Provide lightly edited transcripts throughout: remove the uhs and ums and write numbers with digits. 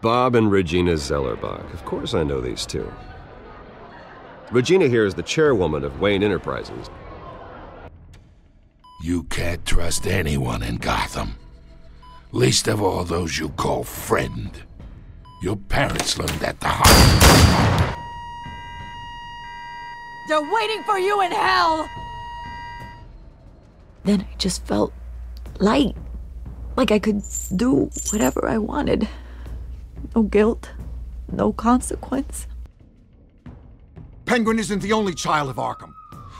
Bob and Regina Zellerbach. Of course I know these two. Regina here is the chairwoman of Wayne Enterprises. You can't trust anyone in Gotham. Least of all those you call friend. Your parents learned at the hospital. They're waiting for you in hell! Then I just felt light. Like I could do whatever I wanted. No guilt, no consequence. Penguin isn't the only child of Arkham.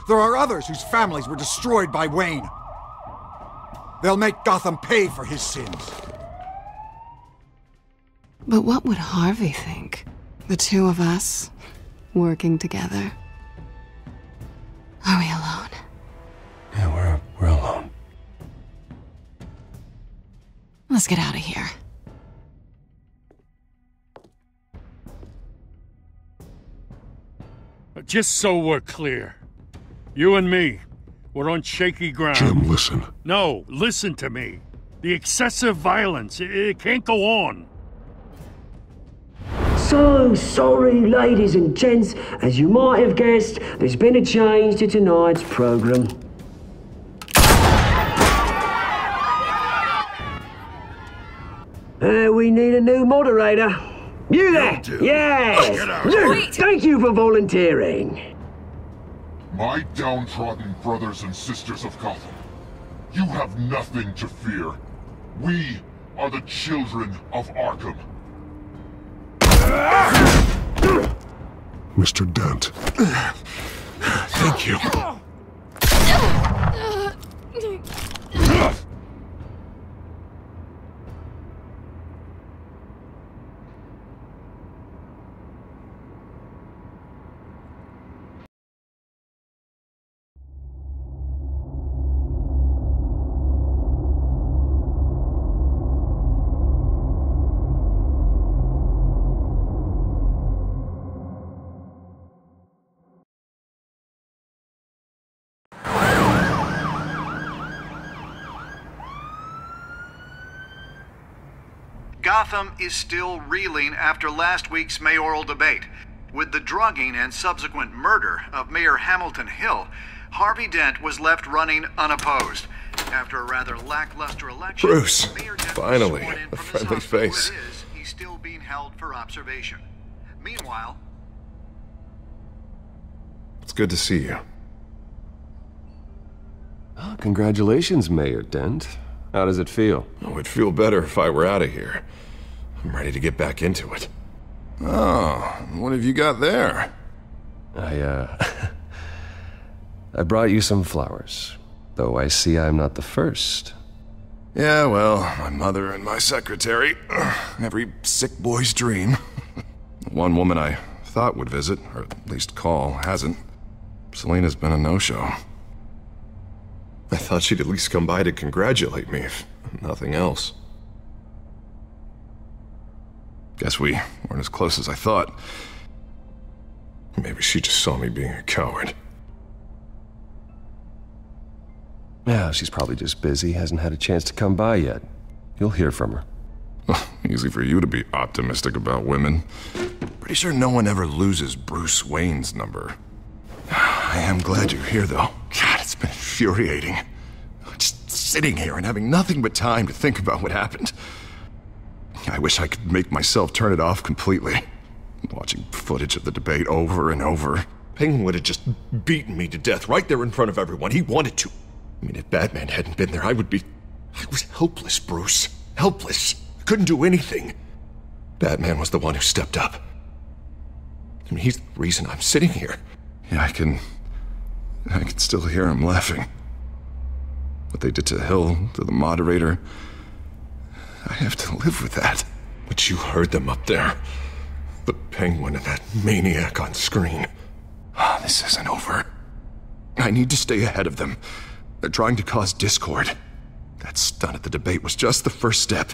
There are others whose families were destroyed by Wayne. They'll make Gotham pay for his sins. But what would Harvey think? The two of us, working together. Are we alone? Yeah, we're alone. Let's get out of here. Just so we're clear, you and me, we're on shaky ground. Jim, listen. No, listen to me. The excessive violence, it can't go on. So sorry, ladies and gents. As you might have guessed, there's been a change to tonight's program. We need a new moderator. You there? Yes! Luke, thank you for volunteering. My downtrodden brothers and sisters of Gotham, you have nothing to fear. We are the Children of Arkham. Mr. Dent. Thank you. Gotham is still reeling after last week's mayoral debate. With the drugging and subsequent murder of Mayor Hamilton Hill, Harvey Dent was left running unopposed. After a rather lackluster election, Bruce, Mayor Dent finally, was sworn in a from his friendly hospital. face. It is, he's still being held for observation. Meanwhile, It's good to see you. Oh, congratulations, Mayor Dent. How does it feel? Oh, it'd feel better if I were out of here. I'm ready to get back into it. Oh, what have you got there? I brought you some flowers. Though I see I'm not the first. Yeah, well, my mother and my secretary. Every sick boy's dream. One woman I thought would visit, or at least call, hasn't. Selina's been a no-show. I thought she'd at least come by to congratulate me, if nothing else. Guess we weren't as close as I thought. Maybe she just saw me being a coward. Yeah, she's probably just busy, hasn't had a chance to come by yet. You'll hear from her. Easy for you to be optimistic about women. Pretty sure no one ever loses Bruce Wayne's number. I am glad you're here, though. God, it's been infuriating. Just sitting here and having nothing but time to think about what happened. I wish I could make myself turn it off completely. Watching footage of the debate over and over. Penguin would have just beaten me to death right there in front of everyone. He wanted to. I mean, if Batman hadn't been there, I was helpless, Bruce. Helpless. I couldn't do anything. Batman was the one who stepped up. I mean, he's the reason I'm sitting here. Yeah, I can still hear him laughing. What they did to Hill, to the moderator, I have to live with that. But you heard them up there. The Penguin and that maniac on screen. This isn't over. I need to stay ahead of them. They're trying to cause discord. That stunt at the debate was just the first step.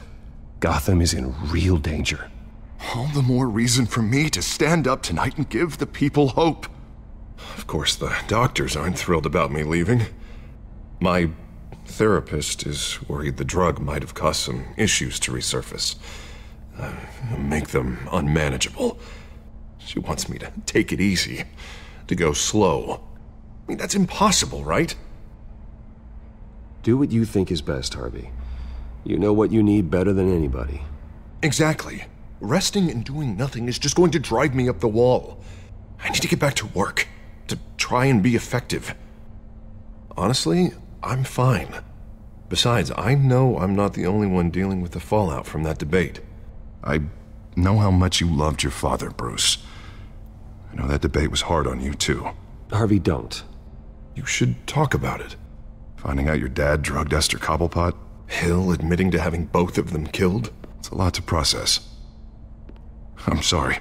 Gotham is in real danger. All the more reason for me to stand up tonight and give the people hope. Of course, the doctors aren't thrilled about me leaving. My therapist is worried the drug might have caused some issues to resurface. Make them unmanageable. She wants me to take it easy, to go slow. I mean, that's impossible, right? Do what you think is best, Harvey. You know what you need better than anybody. Exactly. Resting and doing nothing is just going to drive me up the wall. I need to get back to work, to try and be effective. Honestly, I'm fine. Besides, I know I'm not the only one dealing with the fallout from that debate. I know how much you loved your father, Bruce. I know that debate was hard on you, too. Harvey, don't. You should talk about it. Finding out your dad drugged Esther Cobblepot, Hill admitting to having both of them killed. It's a lot to process. I'm sorry.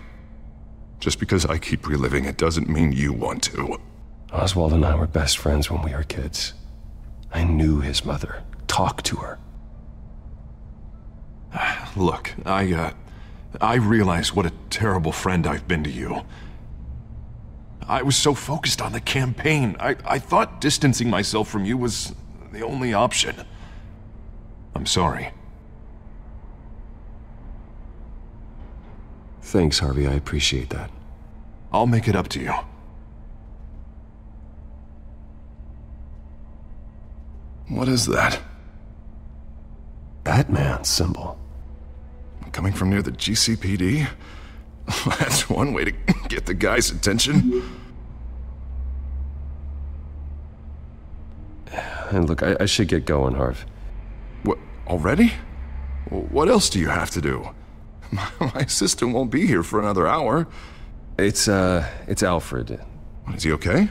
Just because I keep reliving it doesn't mean you want to. Oswald and I were best friends when we were kids. I knew his mother. Talked to her. Look, I realize what a terrible friend I've been to you. I was so focused on the campaign. I thought distancing myself from you was the only option. I'm sorry. Thanks, Harvey. I appreciate that. I'll make it up to you. What is that? Batman's symbol. Coming from near the GCPD? That's one way to get the guy's attention. And look, I should get going, Harv. What, already? What else do you have to do? My assistant won't be here for another hour. It's Alfred. Is he okay?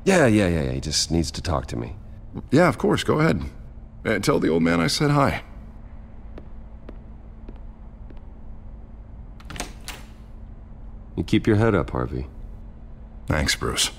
Yeah, he just needs to talk to me. Yeah, of course, go ahead. Tell the old man I said hi. You keep your head up, Harvey. Thanks, Bruce.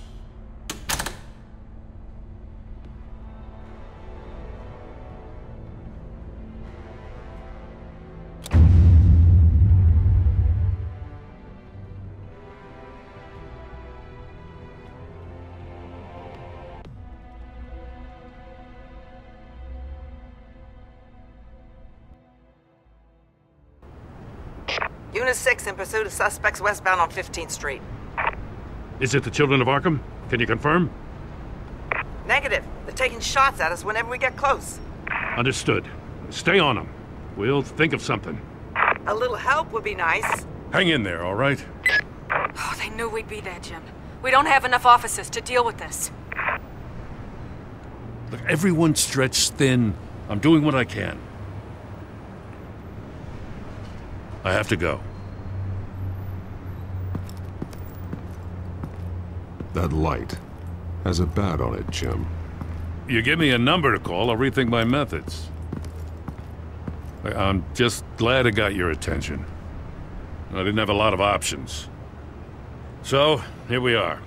Unit 6 in pursuit of suspects westbound on 15th Street. Is it the Children of Arkham? Can you confirm? Negative. They're taking shots at us whenever we get close. Understood. Stay on them. We'll think of something. A little help would be nice. Hang in there, all right? Oh, they knew we'd be there, Jim. We don't have enough officers to deal with this. Look, everyone's stretched thin. I'm doing what I can. I have to go. That light has a bat on it, Jim. You give me a number to call, I'll rethink my methods. I'm just glad I got your attention. I didn't have a lot of options. So, here we are.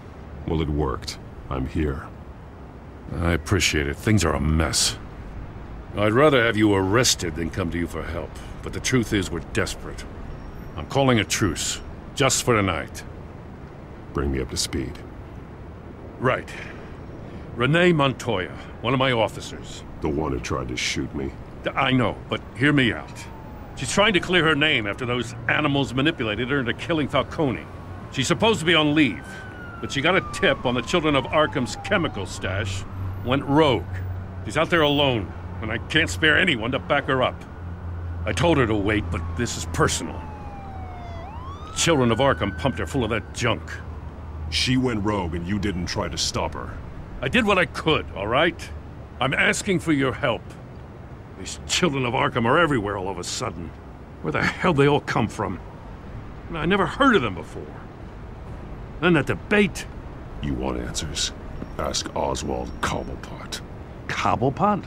Well, it worked. I'm here. I appreciate it. Things are a mess. I'd rather have you arrested than come to you for help. But the truth is, we're desperate. I'm calling a truce. Just for tonight. Bring me up to speed. Right. Renee Montoya, one of my officers. The one who tried to shoot me. I know, but hear me out. She's trying to clear her name after those animals manipulated her into killing Falcone. She's supposed to be on leave, but she got a tip on the Children of Arkham's chemical stash, went rogue. She's out there alone, and I can't spare anyone to back her up. I told her to wait, but this is personal. The Children of Arkham pumped her full of that junk. She went rogue and you didn't try to stop her. I did what I could, all right? I'm asking for your help. These Children of Arkham are everywhere all of a sudden. Where the hell they all come from? I never heard of them before. Then that debate. You want answers? Ask Oswald Cobblepot. Cobblepot?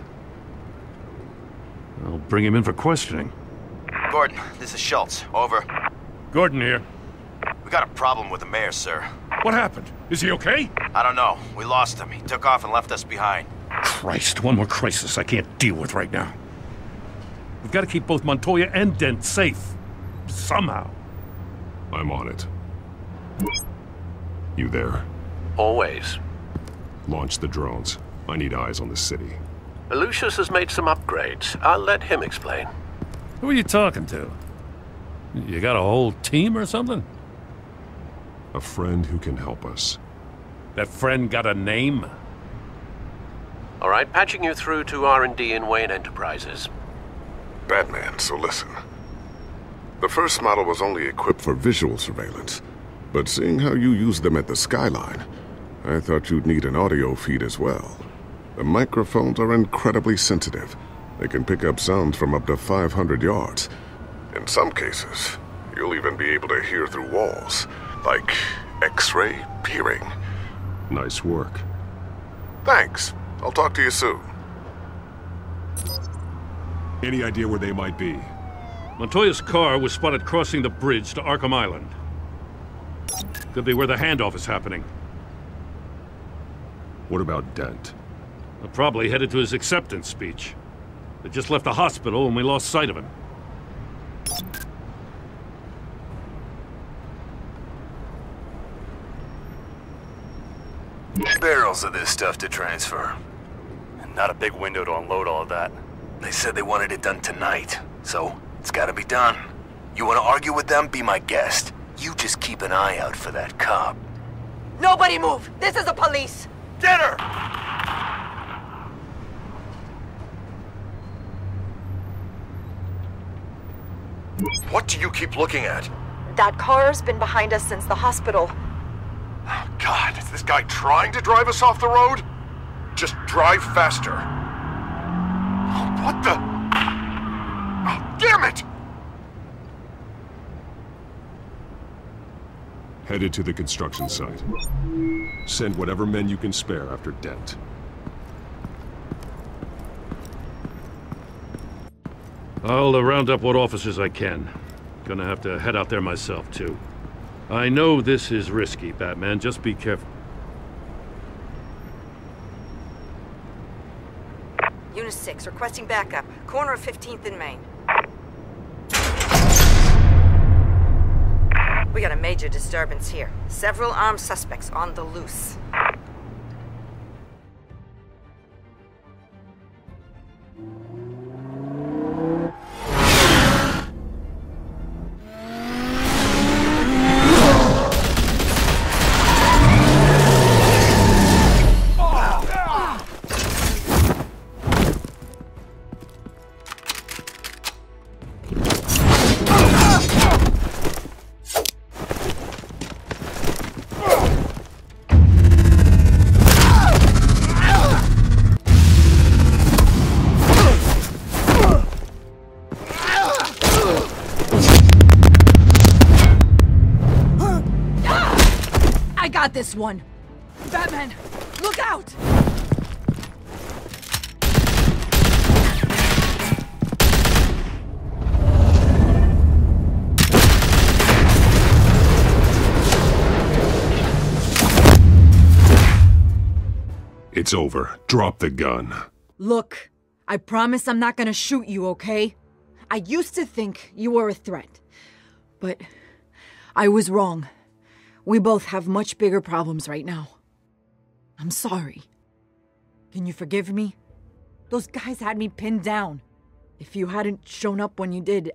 I'll bring him in for questioning. Gordon, this is Schultz. Over. Gordon here. We got a problem with the mayor, sir. What happened? Is he okay? I don't know. We lost him. He took off and left us behind. Christ, one more crisis I can't deal with right now. We've got to keep both Montoya and Dent safe. Somehow. I'm on it. You there? Always. Launch the drones. I need eyes on the city. Lucius has made some upgrades. I'll let him explain. Who are you talking to? You got a whole team or something? A friend who can help us. That friend got a name? All right, patching you through to R&D in Wayne Enterprises. Batman, so listen. The first model was only equipped for visual surveillance, but seeing how you use them at the skyline, I thought you'd need an audio feed as well. The microphones are incredibly sensitive. They can pick up sounds from up to 500 yards. In some cases, you'll even be able to hear through walls, like X-ray peering. Nice work. Thanks. I'll talk to you soon. Any idea where they might be? Montoya's car was spotted crossing the bridge to Arkham Island. Could be where the handoff is happening. What about Dent? Probably headed to his acceptance speech. They just left the hospital and we lost sight of him. Barrels of this stuff to transfer. And not a big window to unload all of that. They said they wanted it done tonight, so it's gotta be done. You wanna argue with them? Be my guest. You just keep an eye out for that cop. Nobody move! This is the police! Get her! What do you keep looking at? That car's been behind us since the hospital. God, is this guy trying to drive us off the road? Just drive faster. What the? Oh, damn it! Headed to the construction site. Send whatever men you can spare after Dent. I'll round up what officers I can. Gonna have to head out there myself, too. I know this is risky, Batman. Just be careful. Unit 6, requesting backup. Corner of 15th and Main. We got a major disturbance here. Several armed suspects on the loose. This one. Batman, look out! It's over. Drop the gun. Look, I promise I'm not gonna shoot you, okay? I used to think you were a threat, but I was wrong. We both have much bigger problems right now. I'm sorry. Can you forgive me? Those guys had me pinned down. If you hadn't shown up when you did,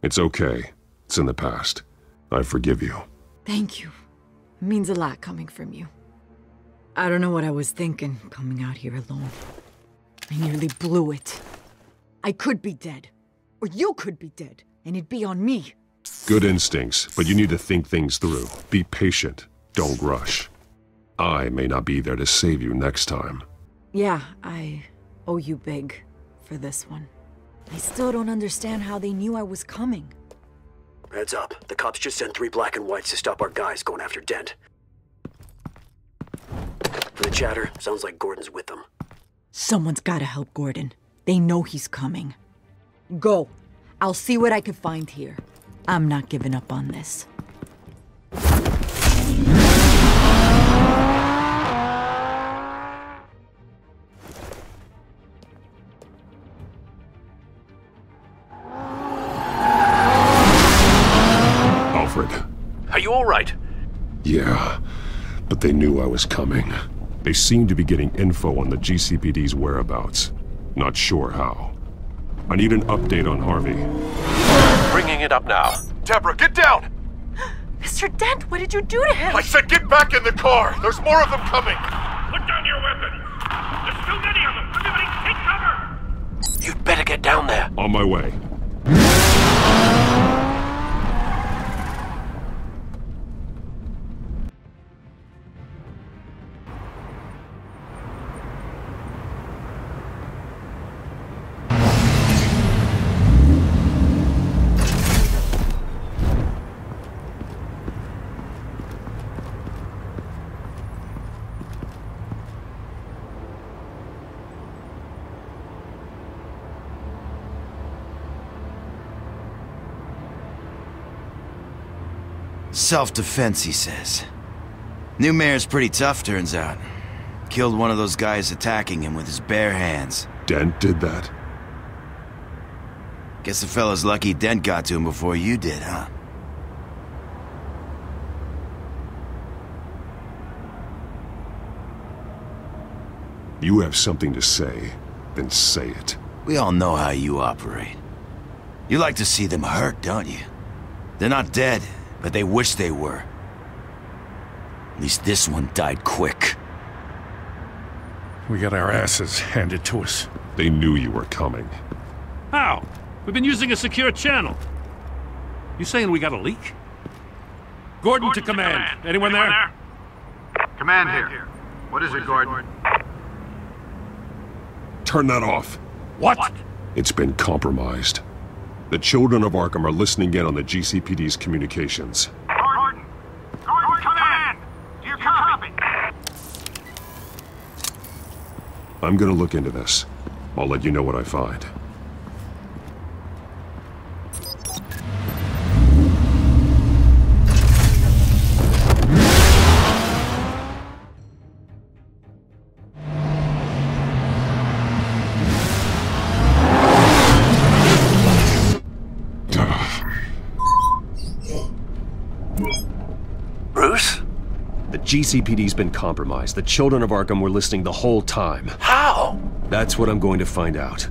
It's okay. It's in the past. I forgive you. Thank you. It means a lot coming from you. I don't know what I was thinking, coming out here alone. I nearly blew it. I could be dead. Or you could be dead, and it'd be on me. Good instincts, but you need to think things through. Be patient. Don't rush. I may not be there to save you next time. Yeah, I owe you big for this one. I still don't understand how they knew I was coming. Heads up. The cops just sent 3 black and whites to stop our guys going after Dent. For the chatter, sounds like Gordon's with them. Someone's gotta help Gordon. They know he's coming. Go. I'll see what I can find here. I'm not giving up on this. Alfred. Are you all right? Yeah, but they knew I was coming. They seem to be getting info on the GCPD's whereabouts. Not sure how. I need an update on Harvey. Bringing it up now. Deborah, get down! Mr. Dent, what did you do to him? I said get back in the car! There's more of them coming! Put down your weapon! There's too many of them! Everybody take cover! You'd better get down there. On my way. Self-defense, he says. New mayor's pretty tough, turns out. Killed one of those guys attacking him with his bare hands. Dent did that? Guess the fella's lucky Dent got to him before you did, huh? You have something to say, then say it. We all know how you operate. You like to see them hurt, don't you? They're not dead, but they wish they were. At least this one died quick. We got our asses handed to us. They knew you were coming. How? We've been using a secure channel. You saying we got a leak? Gordon to command. Anyone there? Command here. What is it, Gordon? Turn that off. What? It's been compromised. The Children of Arkham are listening in on the GCPD's communications. Gordon! Gordon, command! Do you copy? I'm gonna look into this. I'll let you know what I find. GCPD's been compromised. The Children of Arkham were listening the whole time. How? That's what I'm going to find out.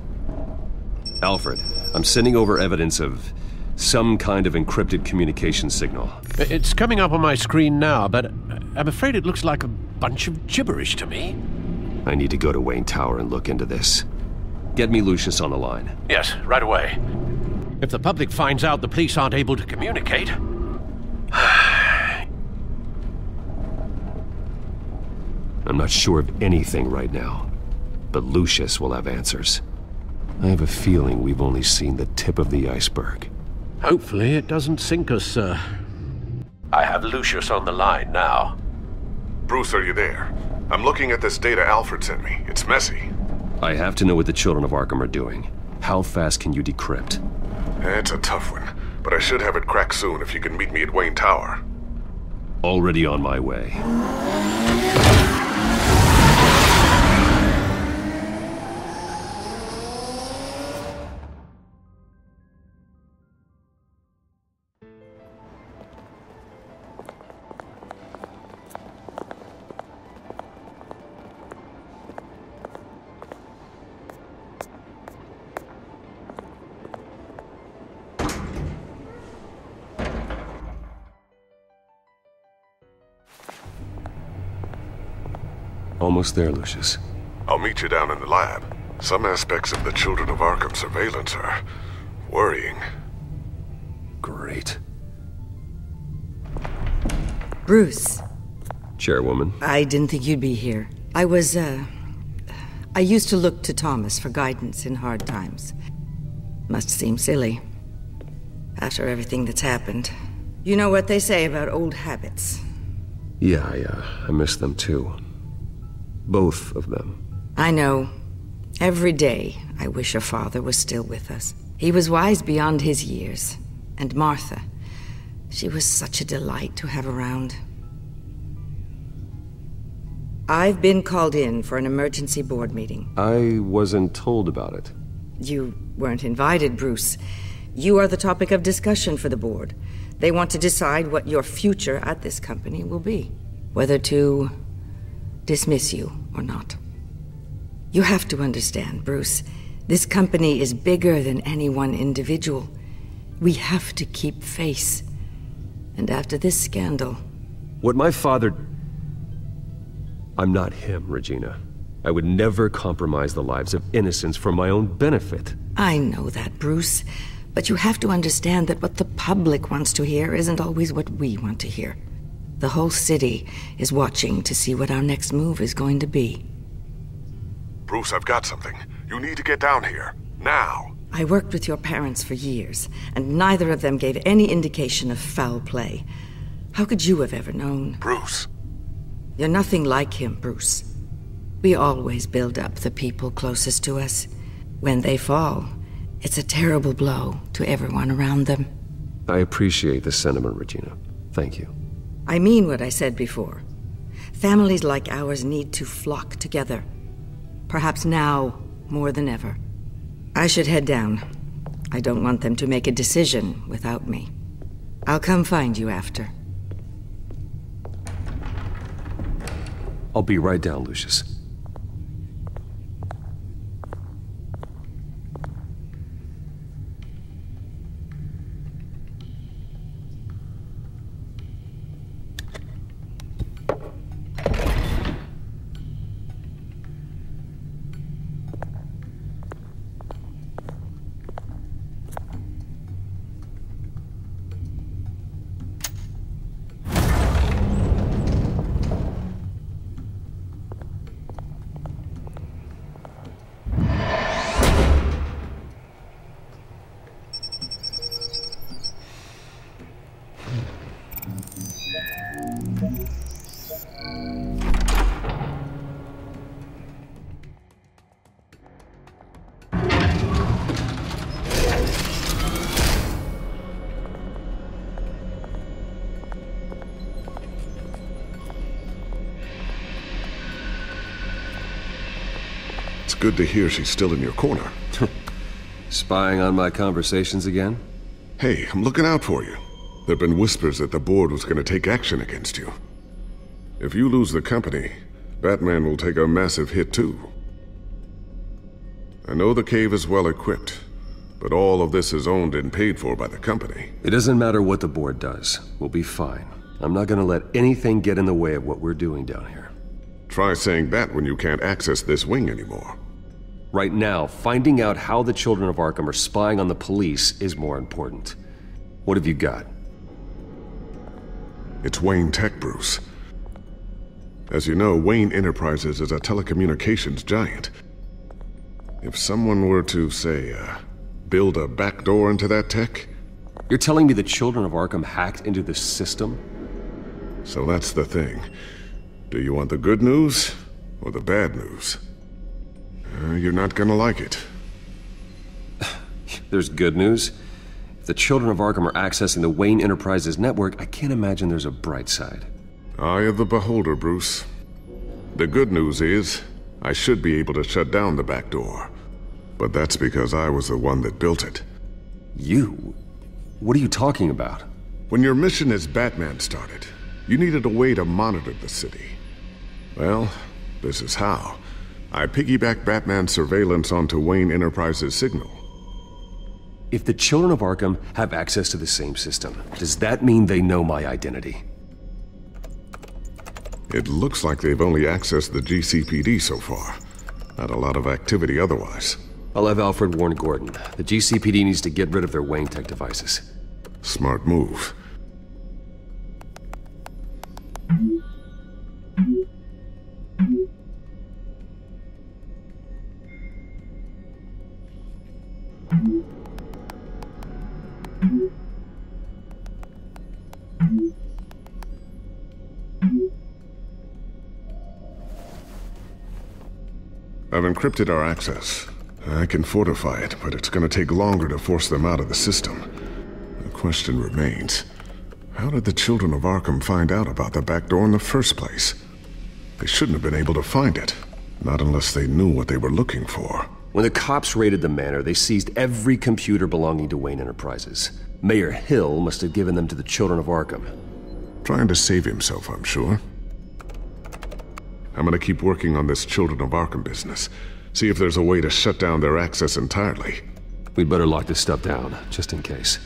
Alfred, I'm sending over evidence of some kind of encrypted communication signal. It's coming up on my screen now, but I'm afraid it looks like a bunch of gibberish to me. I need to go to Wayne Tower and look into this. Get me Lucius on the line. Yes, right away. If the public finds out the police aren't able to communicate... I'm not sure of anything right now, but Lucius will have answers. I have a feeling we've only seen the tip of the iceberg. Hopefully it doesn't sink us, sir. I have Lucius on the line now. Bruce, are you there? I'm looking at this data Alfred sent me. It's messy. I have to know what the Children of Arkham are doing. How fast can you decrypt? It's a tough one, but I should have it cracked soon if you can meet me at Wayne Tower. Already on my way. Almost there, Lucius. I'll meet you down in the lab. Some aspects of the Children of Arkham surveillance are worrying. Great. Bruce. Chairwoman. I didn't think you'd be here. I used to look to Thomas for guidance in hard times. Must seem silly. After everything that's happened. You know what they say about old habits. Yeah, I miss them too. Both of them. I know. Every day, I wish your father was still with us. He was wise beyond his years. And Martha, she was such a delight to have around. I've been called in for an emergency board meeting. I wasn't told about it. You weren't invited, Bruce. You are the topic of discussion for the board. They want to decide what your future at this company will be. Whether to dismiss you or not. You have to understand, Bruce. This company is bigger than any one individual. We have to keep face. And after this scandal... What my father... I'm not him, Regina. I would never compromise the lives of innocents for my own benefit. I know that, Bruce. But you have to understand that what the public wants to hear isn't always what we want to hear. The whole city is watching to see what our next move is going to be. Bruce, I've got something. You need to get down here. Now. I worked with your parents for years, and neither of them gave any indication of foul play. How could you have ever known? Bruce. You're nothing like him, Bruce. We always build up the people closest to us. When they fall, it's a terrible blow to everyone around them. I appreciate the sentiment, Regina. Thank you. I mean what I said before. Families like ours need to flock together. Perhaps now more than ever. I should head down. I don't want them to make a decision without me. I'll come find you after. I'll be right down, Lucius. Good to hear she's still in your corner. Spying on my conversations again? Hey, I'm looking out for you. There've been whispers that the board was going to take action against you. If you lose the company, Batman will take a massive hit too. I know the cave is well equipped, but all of this is owned and paid for by the company. It doesn't matter what the board does. We'll be fine. I'm not going to let anything get in the way of what we're doing down here. Try saying that when you can't access this wing anymore. Right now, finding out how the Children of Arkham are spying on the police is more important. What have you got? It's Wayne Tech, Bruce. As you know, Wayne Enterprises is a telecommunications giant. If someone were to, say, build a backdoor into that tech... You're telling me the Children of Arkham hacked into the system? So that's the thing. Do you want the good news or the bad news? You're not gonna like it. There's good news. If the Children of Arkham are accessing the Wayne Enterprises network, I can't imagine there's a bright side. Eye of the beholder, Bruce. The good news is, I should be able to shut down the back door. But that's because I was the one that built it. You? What are you talking about? When your mission as Batman started, you needed a way to monitor the city. Well, this is how. I piggybacked Batman's surveillance onto Wayne Enterprises' signal. If the Children of Arkham have access to the same system, does that mean they know my identity? It looks like they've only accessed the GCPD so far. Not a lot of activity otherwise. I'll have Alfred warn Gordon. The GCPD needs to get rid of their Wayne Tech devices. Smart move. I've encrypted our access. I can fortify it, but it's gonna take longer to force them out of the system. The question remains, how did the Children of Arkham find out about the back door in the first place? They shouldn't have been able to find it, not unless they knew what they were looking for. When the cops raided the manor, they seized every computer belonging to Wayne Enterprises. Mayor Hill must have given them to the Children of Arkham. Trying to save himself, I'm sure. I'm gonna keep working on this Children of Arkham business. See if there's a way to shut down their access entirely. We'd better lock this stuff down, just in case.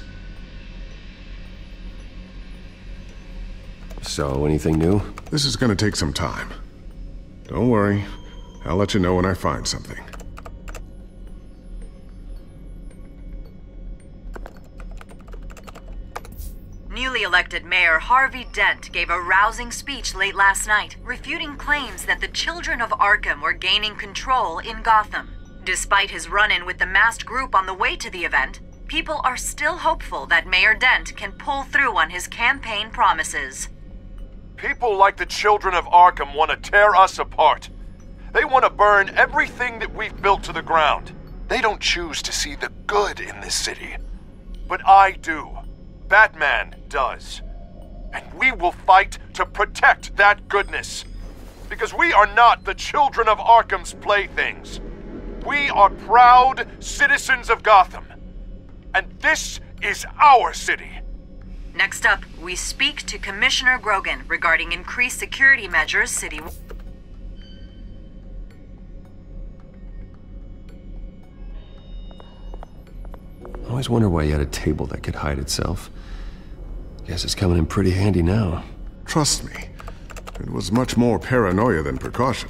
So, anything new? This is gonna take some time. Don't worry. I'll let you know when I find something. Newly elected Mayor Harvey Dent gave a rousing speech late last night, refuting claims that the Children of Arkham were gaining control in Gotham. Despite his run-in with the masked group on the way to the event, people are still hopeful that Mayor Dent can pull through on his campaign promises. People like the Children of Arkham want to tear us apart. They want to burn everything that we've built to the ground. They don't choose to see the good in this city. But I do. Batman does. And we will fight to protect that goodness. Because we are not the Children of Arkham's playthings. We are proud citizens of Gotham. And this is our city. Next up, we speak to Commissioner Grogan regarding increased security measures citywide. I always wonder why you had a table that could hide itself. Guess it's coming in pretty handy now. Trust me, it was much more paranoia than precaution.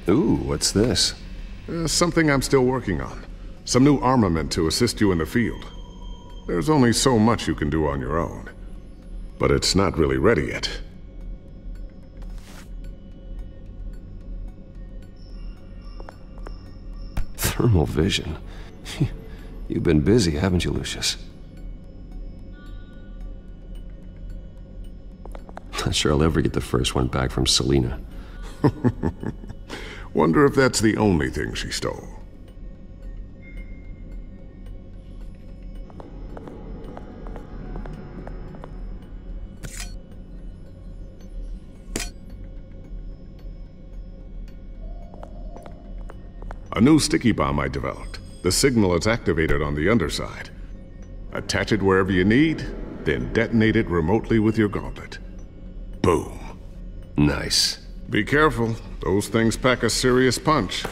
Ooh, what's this? Something I'm still working on. Some new armament to assist you in the field. There's only so much you can do on your own. But it's not really ready yet. Thermal vision. You've been busy, haven't you, Lucius? Not sure I'll ever get the first one back from Selina. Wonder if that's the only thing she stole. A new sticky bomb I developed. The signal is activated on the underside. Attach it wherever you need, then detonate it remotely with your gauntlet. Boom. Nice. Be careful. Those things pack a serious punch.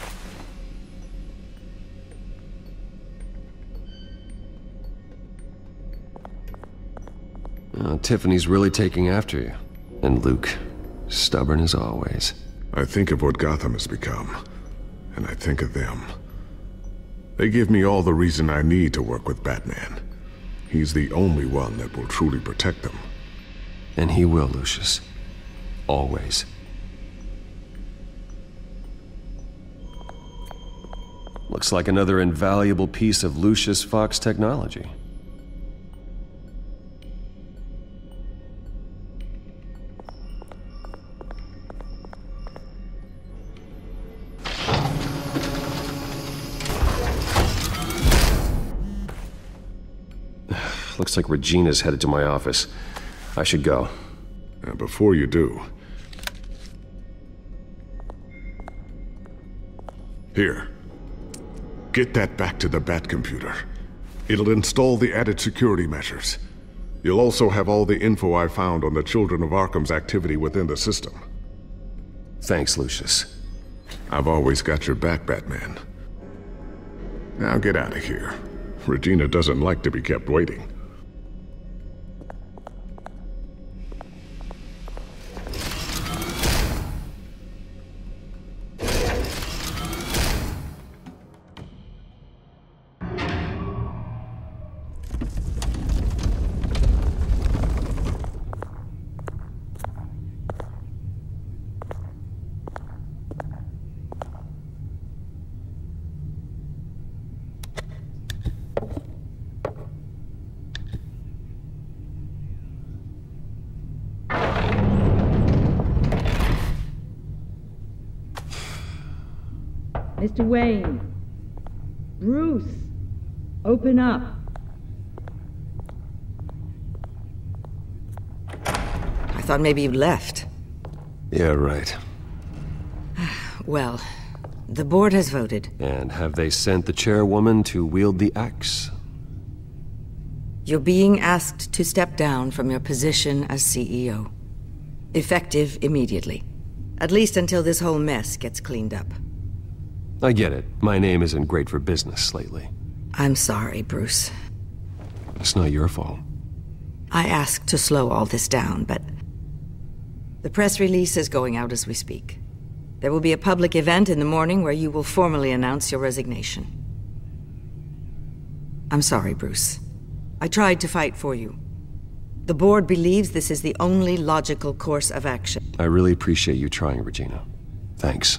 Tiffany's really taking after you. And Luke, stubborn as always. I think of what Gotham has become, and I think of them. They give me all the reason I need to work with Batman. He's the only one that will truly protect them. And he will, Lucius. Always. Looks like another invaluable piece of Lucius Fox technology. Looks like Regina's headed to my office. I should go. Before you do... Here. Get that back to the Bat computer. It'll install the added security measures. You'll also have all the info I found on the Children of Arkham's activity within the system. Thanks, Lucius. I've always got your back, Batman. Now get out of here. Regina doesn't like to be kept waiting. Mr. Wayne. Bruce. Open up. I thought maybe you left. Yeah, right. Well, the board has voted. And have they sent the chairwoman to wield the axe? You're being asked to step down from your position as CEO. Effective immediately. At least until this whole mess gets cleaned up. I get it. My name isn't great for business lately. I'm sorry, Bruce. It's not your fault. I asked to slow all this down, but the press release is going out as we speak. There will be a public event in the morning where you will formally announce your resignation. I'm sorry, Bruce. I tried to fight for you. The board believes this is the only logical course of action. I really appreciate you trying, Regina. Thanks.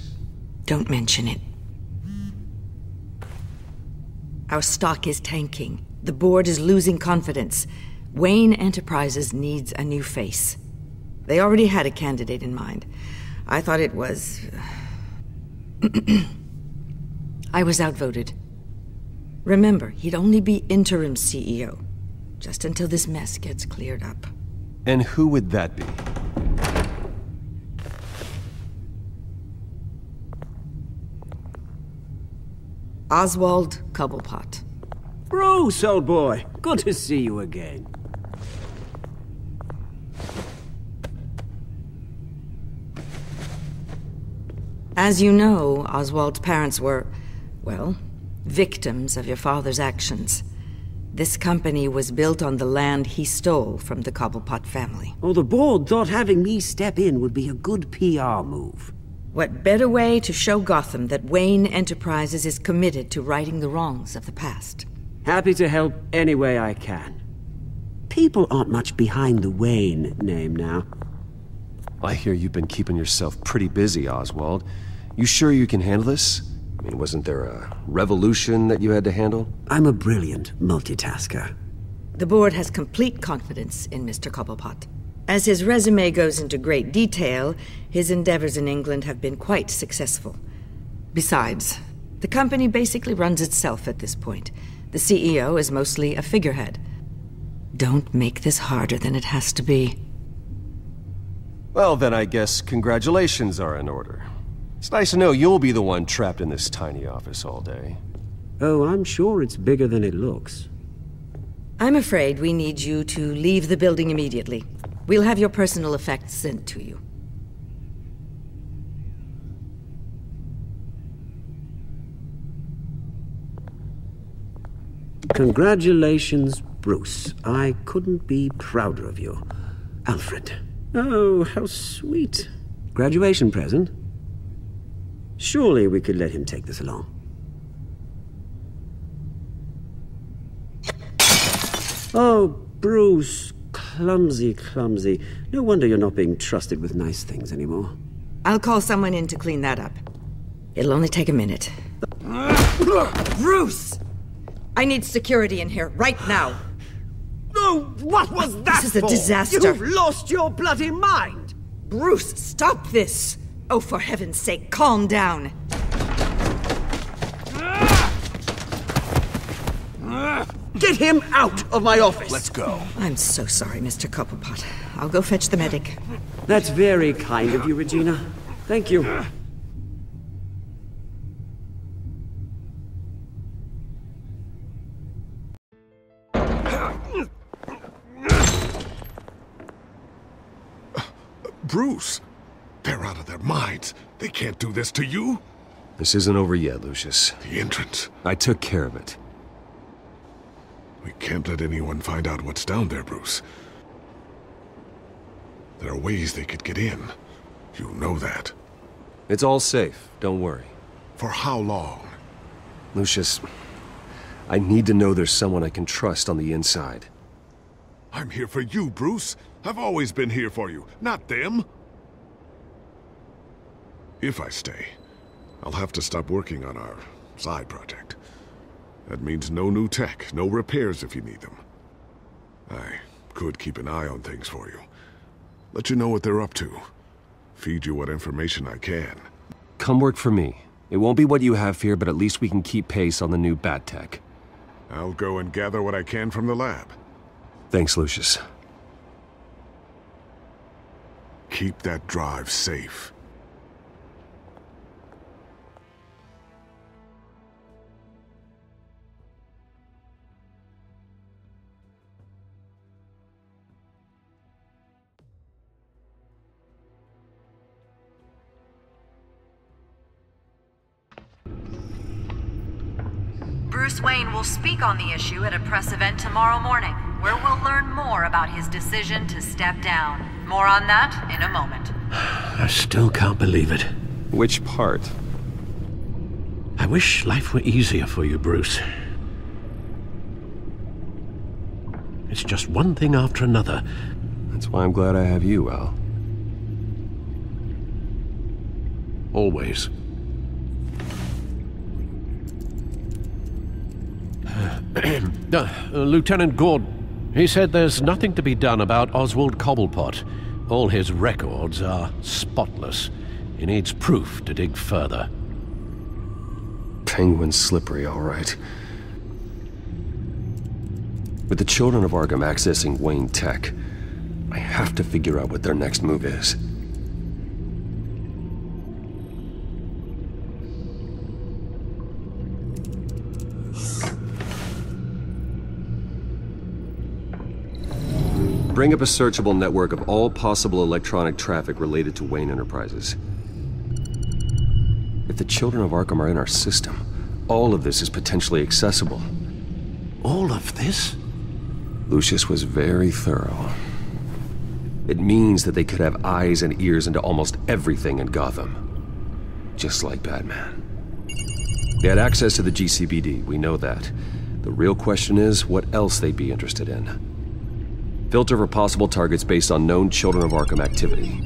Don't mention it. Our stock is tanking. The board is losing confidence. Wayne Enterprises needs a new face. They already had a candidate in mind. I thought it was... I was outvoted. Remember, he'd only be interim CEO, just until this mess gets cleared up. And who would that be? Oswald Cobblepot. Bruce, old boy. Good to see you again. As you know, Oswald's parents were, well, victims of your father's actions. This company was built on the land he stole from the Cobblepot family. Oh, the board thought having me step in would be a good PR move. What better way to show Gotham that Wayne Enterprises is committed to righting the wrongs of the past? Happy to help any way I can. People aren't much behind the Wayne name now. I hear you've been keeping yourself pretty busy, Oswald. You sure you can handle this? I mean, wasn't there a revolution that you had to handle? I'm a brilliant multitasker. The board has complete confidence in Mr. Cobblepot. As his resume goes into great detail, his endeavors in England have been quite successful. Besides, the company basically runs itself at this point. The CEO is mostly a figurehead. Don't make this harder than it has to be. Well, then I guess congratulations are in order. It's nice to know you'll be the one trapped in this tiny office all day. Oh, I'm sure it's bigger than it looks. I'm afraid we need you to leave the building immediately. We'll have your personal effects sent to you. Congratulations, Bruce. I couldn't be prouder of you. Alfred. Oh, how sweet. Graduation present? Surely we could let him take this along. Oh, Bruce. Clumsy, clumsy. No wonder you're not being trusted with nice things anymore. I'll call someone in to clean that up. It'll only take a minute. Bruce! I need security in here, right now. Oh, what was that This is a for? disaster. You've lost your bloody mind! Bruce, stop this! Oh, for heaven's sake, calm down. Get him out of my office! Let's go. I'm so sorry, Mr. Cobblepot. I'll go fetch the medic. That's very kind of you, Regina. Thank you. Bruce! They're out of their minds. They can't do this to you. This isn't over yet, Lucius. The entrance. I took care of it. We can't let anyone find out what's down there, Bruce. There are ways they could get in. You know that. It's all safe, don't worry. For how long? Lucius, I need to know there's someone I can trust on the inside. I'm here for you, Bruce. I've always been here for you, not them. If I stay, I'll have to stop working on our side project. That means no new tech, no repairs if you need them. I could keep an eye on things for you. Let you know what they're up to. Feed you what information I can. Come work for me. It won't be what you have here, but at least we can keep pace on the new bat tech. I'll go and gather what I can from the lab. Thanks, Lucius. Keep that drive safe. Bruce Wayne will speak on the issue at a press event tomorrow morning, where we'll learn more about his decision to step down. More on that in a moment. I still can't believe it. Which part? I wish life were easier for you, Bruce. It's just one thing after another. That's why I'm glad I have you, Al. Always. Lieutenant Gordon, he said there's nothing to be done about Oswald Cobblepot. All his records are spotless. He needs proof to dig further. Penguin's slippery, all right. With the Children of Arkham accessing Wayne Tech, I have to figure out what their next move is. Bring up a searchable network of all possible electronic traffic related to Wayne Enterprises. If the Children of Arkham are in our system, all of this is potentially accessible. All of this? Lucius was very thorough. It means that they could have eyes and ears into almost everything in Gotham. Just like Batman. They had access to the GCPD, we know that. The real question is, what else they'd be interested in. Filter for possible targets based on known Children of Arkham activity.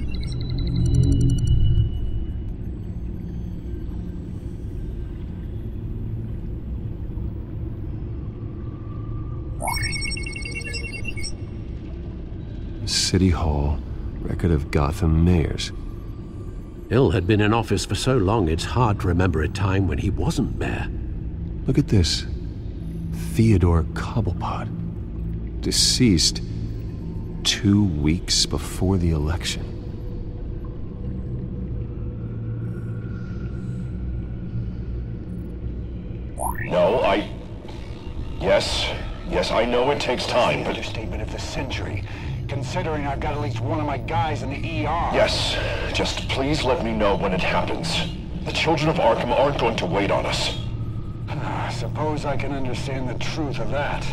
City Hall, record of Gotham mayors. Hill had been in office for so long, it's hard to remember a time when he wasn't mayor. Look at this. Theodore Cobblepot. Deceased 2 weeks before the election. No, Yes, I know it takes time, but... Understatement of the century, considering I've got at least one of my guys in the ER. Yes, just please let me know when it happens. The Children of Arkham aren't going to wait on us. I suppose I can understand the truth of that.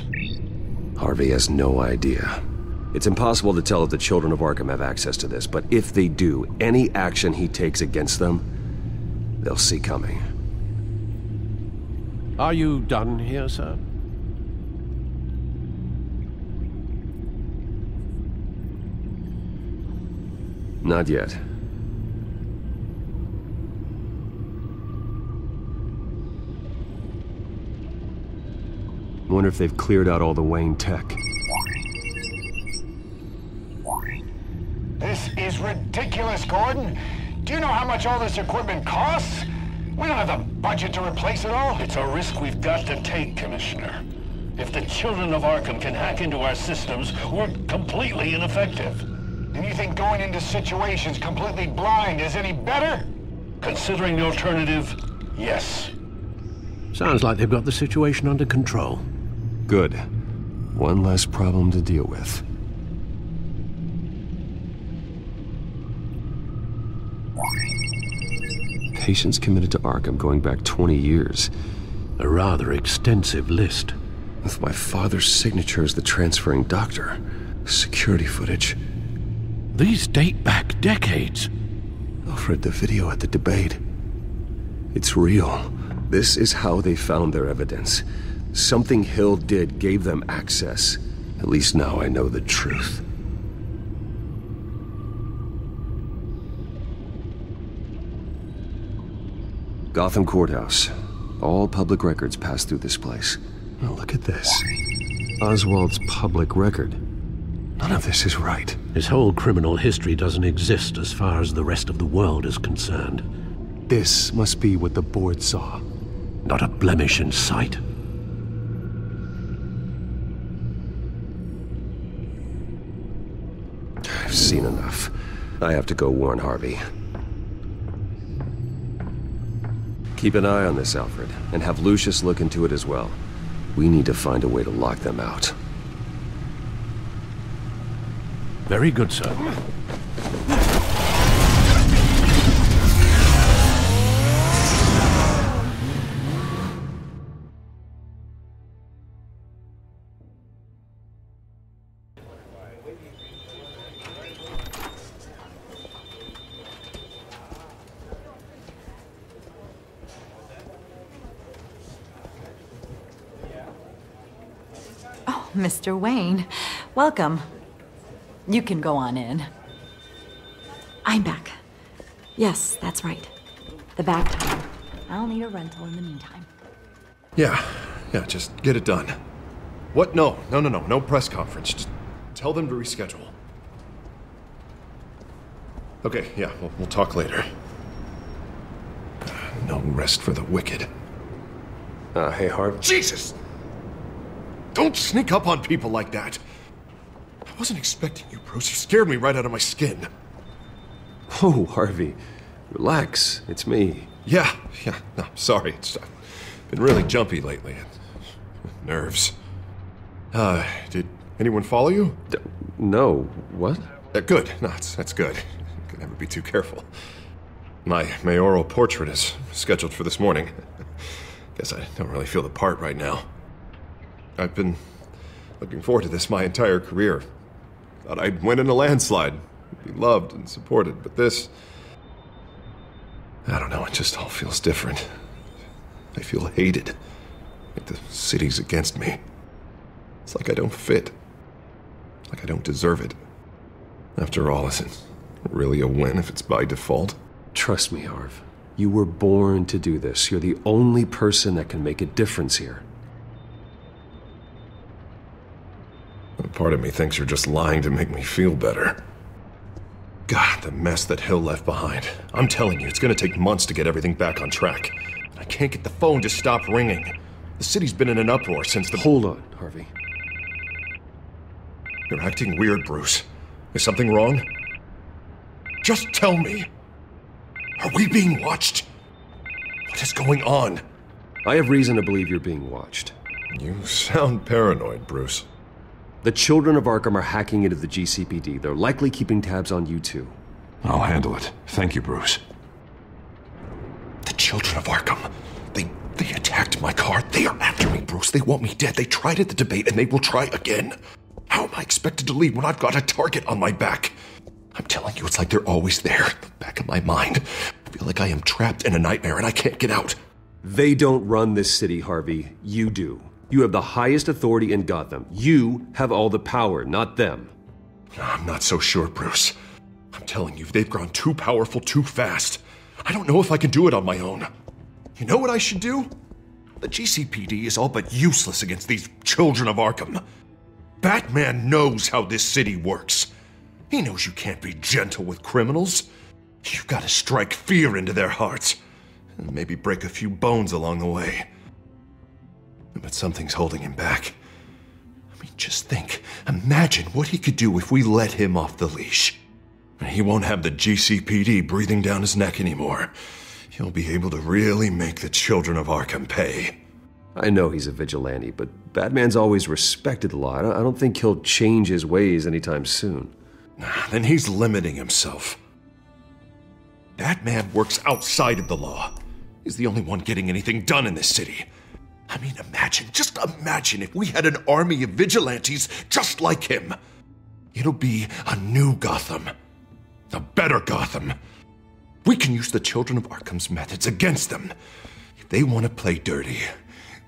Harvey has no idea. It's impossible to tell if the Children of Arkham have access to this, but if they do, any action he takes against them, they'll see coming. Are you done here, sir? Not yet. Wonder if they've cleared out all the Wayne tech. This is ridiculous, Gordon. Do you know how much all this equipment costs? We don't have the budget to replace it all. It's a risk we've got to take, Commissioner. If the Children of Arkham can hack into our systems, we're completely ineffective. And you think going into situations completely blind is any better? Considering the alternative, yes. Sounds like they've got the situation under control. Good. One less problem to deal with. Patients committed to Arkham going back 20 years. A rather extensive list. With my father's signature as the transferring doctor. Security footage. These date back decades. Alfred, the video at the debate. It's real. This is how they found their evidence. Something Hill did gave them access. At least now I know the truth. Gotham Courthouse. All public records pass through this place. Oh, look at this. Oswald's public record. None of this is right. His whole criminal history doesn't exist as far as the rest of the world is concerned. This must be what the board saw. Not a blemish in sight. I've seen enough. I have to go warn Harvey. Keep an eye on this, Alfred, and have Lucius look into it as well. We need to find a way to lock them out. Very good, sir. Mr. Wayne, welcome. You can go on in. I'm back. Yes, that's right. The back time. I'll need a rental in the meantime. Yeah, just get it done. What? No press conference. Just tell them to reschedule. Okay, yeah, we'll talk later. No rest for the wicked. Hey, Harv. Jesus! Don't sneak up on people like that. I wasn't expecting you, Bruce. You scared me right out of my skin. Oh, Harvey. Relax. It's me. Yeah. No, sorry. I've been really jumpy lately. Nerves. Did anyone follow you? No. What? Good. No, that's good. Could never be too careful. My mayoral portrait is scheduled for this morning. Guess I don't really feel the part right now. I've been looking forward to this my entire career. Thought I'd win in a landslide, be loved and supported, but this... I don't know, it just all feels different. I feel hated. Like the city's against me. It's like I don't fit. Like I don't deserve it. After all, is it really a win if it's by default? Trust me, Harv. You were born to do this. You're the only person that can make a difference here. Part of me thinks you're just lying to make me feel better. God, the mess that Hill left behind. I'm telling you, it's gonna take months to get everything back on track. I can't get the phone to stop ringing. The city's been in an uproar since the... Hold on, Harvey. You're acting weird, Bruce. Is something wrong? Just tell me. Are we being watched? What is going on? I have reason to believe you're being watched. You sound paranoid, Bruce. The Children of Arkham are hacking into the GCPD. They're likely keeping tabs on you too. I'll handle it. Thank you, Bruce. The Children of Arkham. They attacked my car. They are after me, Bruce. They want me dead. They tried at the debate, and they will try again. How am I expected to leave when I've got a target on my back? I'm telling you, it's like they're always there, in the back of my mind. I feel like I am trapped in a nightmare, and I can't get out. They don't run this city, Harvey. You do. You have the highest authority in Gotham. You have all the power, not them. I'm not so sure, Bruce. I'm telling you, they've grown too powerful too fast. I don't know if I can do it on my own. You know what I should do? The GCPD is all but useless against these Children of Arkham. Batman knows how this city works. He knows you can't be gentle with criminals. You've got to strike fear into their hearts, and maybe break a few bones along the way. But something's holding him back. I mean, just think. Imagine what he could do if we let him off the leash. He won't have the GCPD breathing down his neck anymore. He'll be able to really make the Children of Arkham pay. I know he's a vigilante, but Batman's always respected the law. I don't think he'll change his ways anytime soon. Then he's limiting himself. Batman works outside of the law. He's the only one getting anything done in this city. I mean, just imagine if we had an army of vigilantes just like him. It'll be a new Gotham. A better Gotham. We can use the Children of Arkham's methods against them. If they want to play dirty,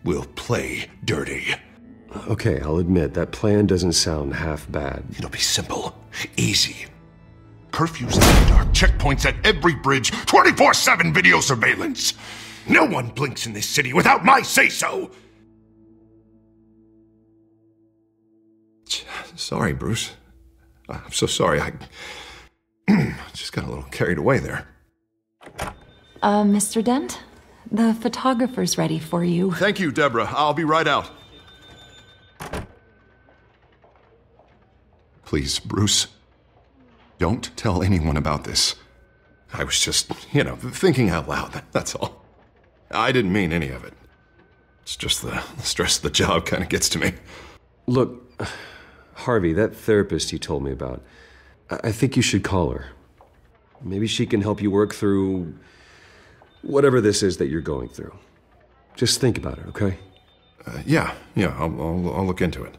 we'll play dirty. Okay, I'll admit, that plan doesn't sound half bad. It'll be simple, easy. Curfews in the dark, checkpoints at every bridge, 24/7 video surveillance. No one blinks in this city without my say-so! Sorry, Bruce. I'm so sorry. I just got a little carried away there. Mr. Dent? The photographer's ready for you. Thank you, Deborah. I'll be right out. Please, Bruce. Don't tell anyone about this. I was just, thinking out loud, that's all. I didn't mean any of it. It's just the stress of the job kind of gets to me. Look, Harvey, that therapist you told me about, I think you should call her. Maybe she can help you work through whatever this is that you're going through. Just think about it, okay? Yeah, I'll look into it.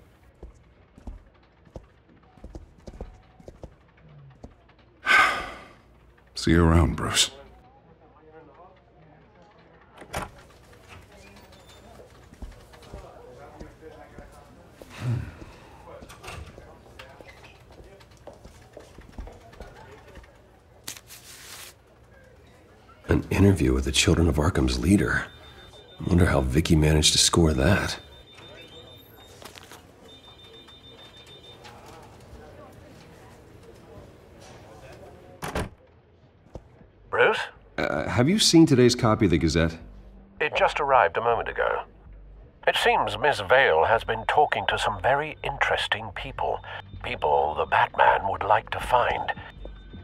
See you around, Bruce. An interview with the Children of Arkham's leader. I wonder how Vicki managed to score that. Bruce? Have you seen today's copy of the Gazette? It just arrived a moment ago. It seems Miss Vale has been talking to some very interesting people. People the Batman would like to find.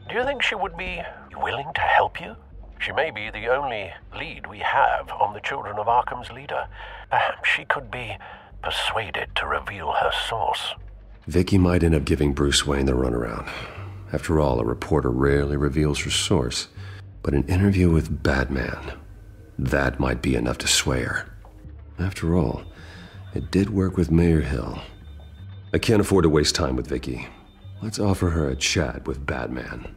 Do you think she would be willing to help you? She may be the only lead we have on the Children of Arkham's leader. Perhaps she could be persuaded to reveal her source. Vicki might end up giving Bruce Wayne the runaround. After all, a reporter rarely reveals her source. But an interview with Batman, that might be enough to sway her. After all, it did work with Mayor Hill. I can't afford to waste time with Vicki. Let's offer her a chat with Batman.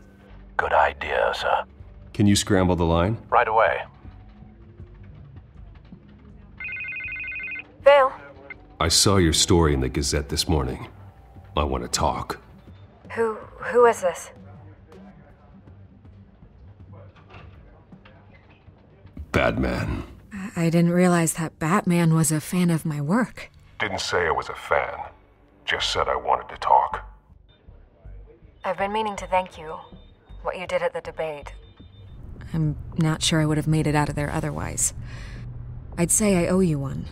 Good idea, sir. Can you scramble the line? Right away. Vale. I saw your story in the Gazette this morning. I want to talk. Who is this? Batman. I didn't realize that Batman was a fan of my work. Didn't say I was a fan. Just said I wanted to talk. I've been meaning to thank you. What you did at the debate. I'm not sure I would have made it out of there otherwise. I'd say I owe you one.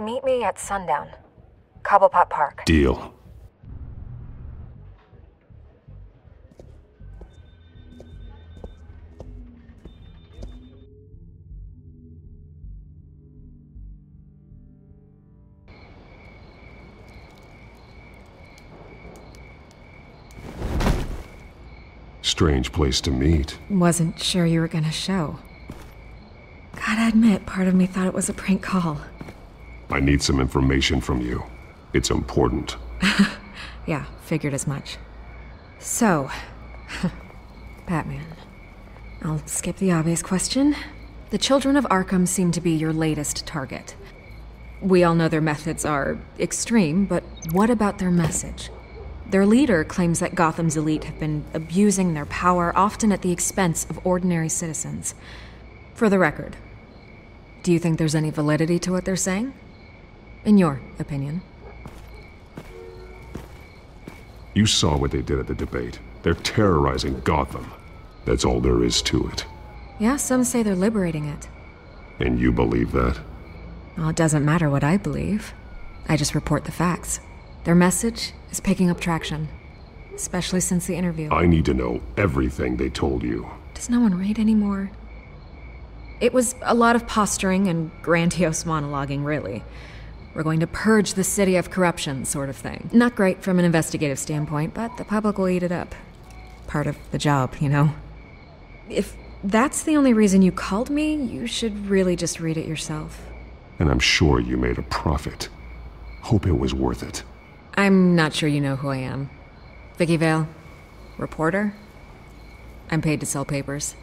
Meet me at sundown. Cobblepot Park. Deal. Strange place to meet. Wasn't sure you were gonna show. Gotta admit, part of me thought it was a prank call. I need some information from you. It's important. Yeah, figured as much. So, Batman. I'll skip the obvious question. The Children of Arkham seem to be your latest target. We all know their methods are extreme, but what about their message? Their leader claims that Gotham's elite have been abusing their power, often at the expense of ordinary citizens. For the record, do you think there's any validity to what they're saying? In your opinion? You saw what they did at the debate. They're terrorizing Gotham. That's all there is to it. Yeah, some say they're liberating it. And you believe that? Well, it doesn't matter what I believe. I just report the facts. Their message is picking up traction, especially since the interview. I need to know everything they told you. Does no one read anymore? It was a lot of posturing and grandiose monologuing, really. We're going to purge the city of corruption, sort of thing. Not great from an investigative standpoint, but the public will eat it up. Part of the job, you know? If that's the only reason you called me, you should really just read it yourself. And I'm sure you made a profit. Hope it was worth it. I'm not sure you know who I am. Vicki Vale. Reporter. I'm paid to sell papers.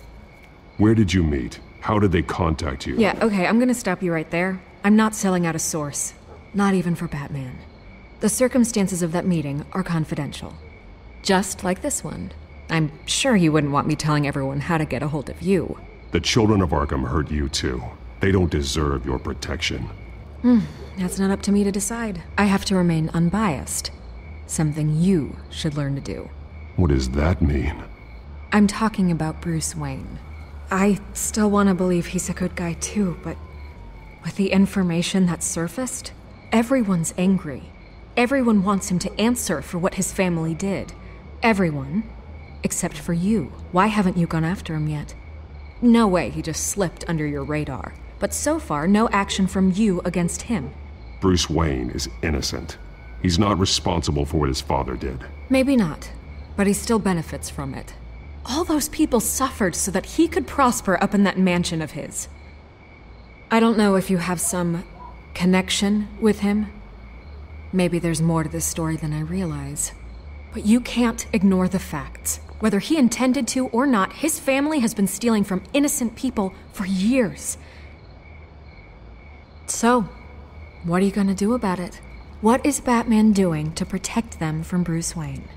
Where did you meet? How did they contact you? Yeah, okay, I'm gonna stop you right there. I'm not selling out a source. Not even for Batman. The circumstances of that meeting are confidential. Just like this one. I'm sure you wouldn't want me telling everyone how to get a hold of you. The Children of Arkham hurt you too. They don't deserve your protection. That's not up to me to decide. I have to remain unbiased. Something you should learn to do. What does that mean? I'm talking about Bruce Wayne. I still want to believe he's a good guy too, but with the information that surfaced, everyone's angry. Everyone wants him to answer for what his family did. Everyone, except for you. Why haven't you gone after him yet? No way he just slipped under your radar. But so far, no action from you against him. Bruce Wayne is innocent. He's not responsible for what his father did. Maybe not, but he still benefits from it. All those people suffered so that he could prosper up in that mansion of his. I don't know if you have some connection with him. Maybe there's more to this story than I realize. But you can't ignore the facts. Whether he intended to or not, his family has been stealing from innocent people for years. So, what are you gonna do about it? What is Batman doing to protect them from Bruce Wayne?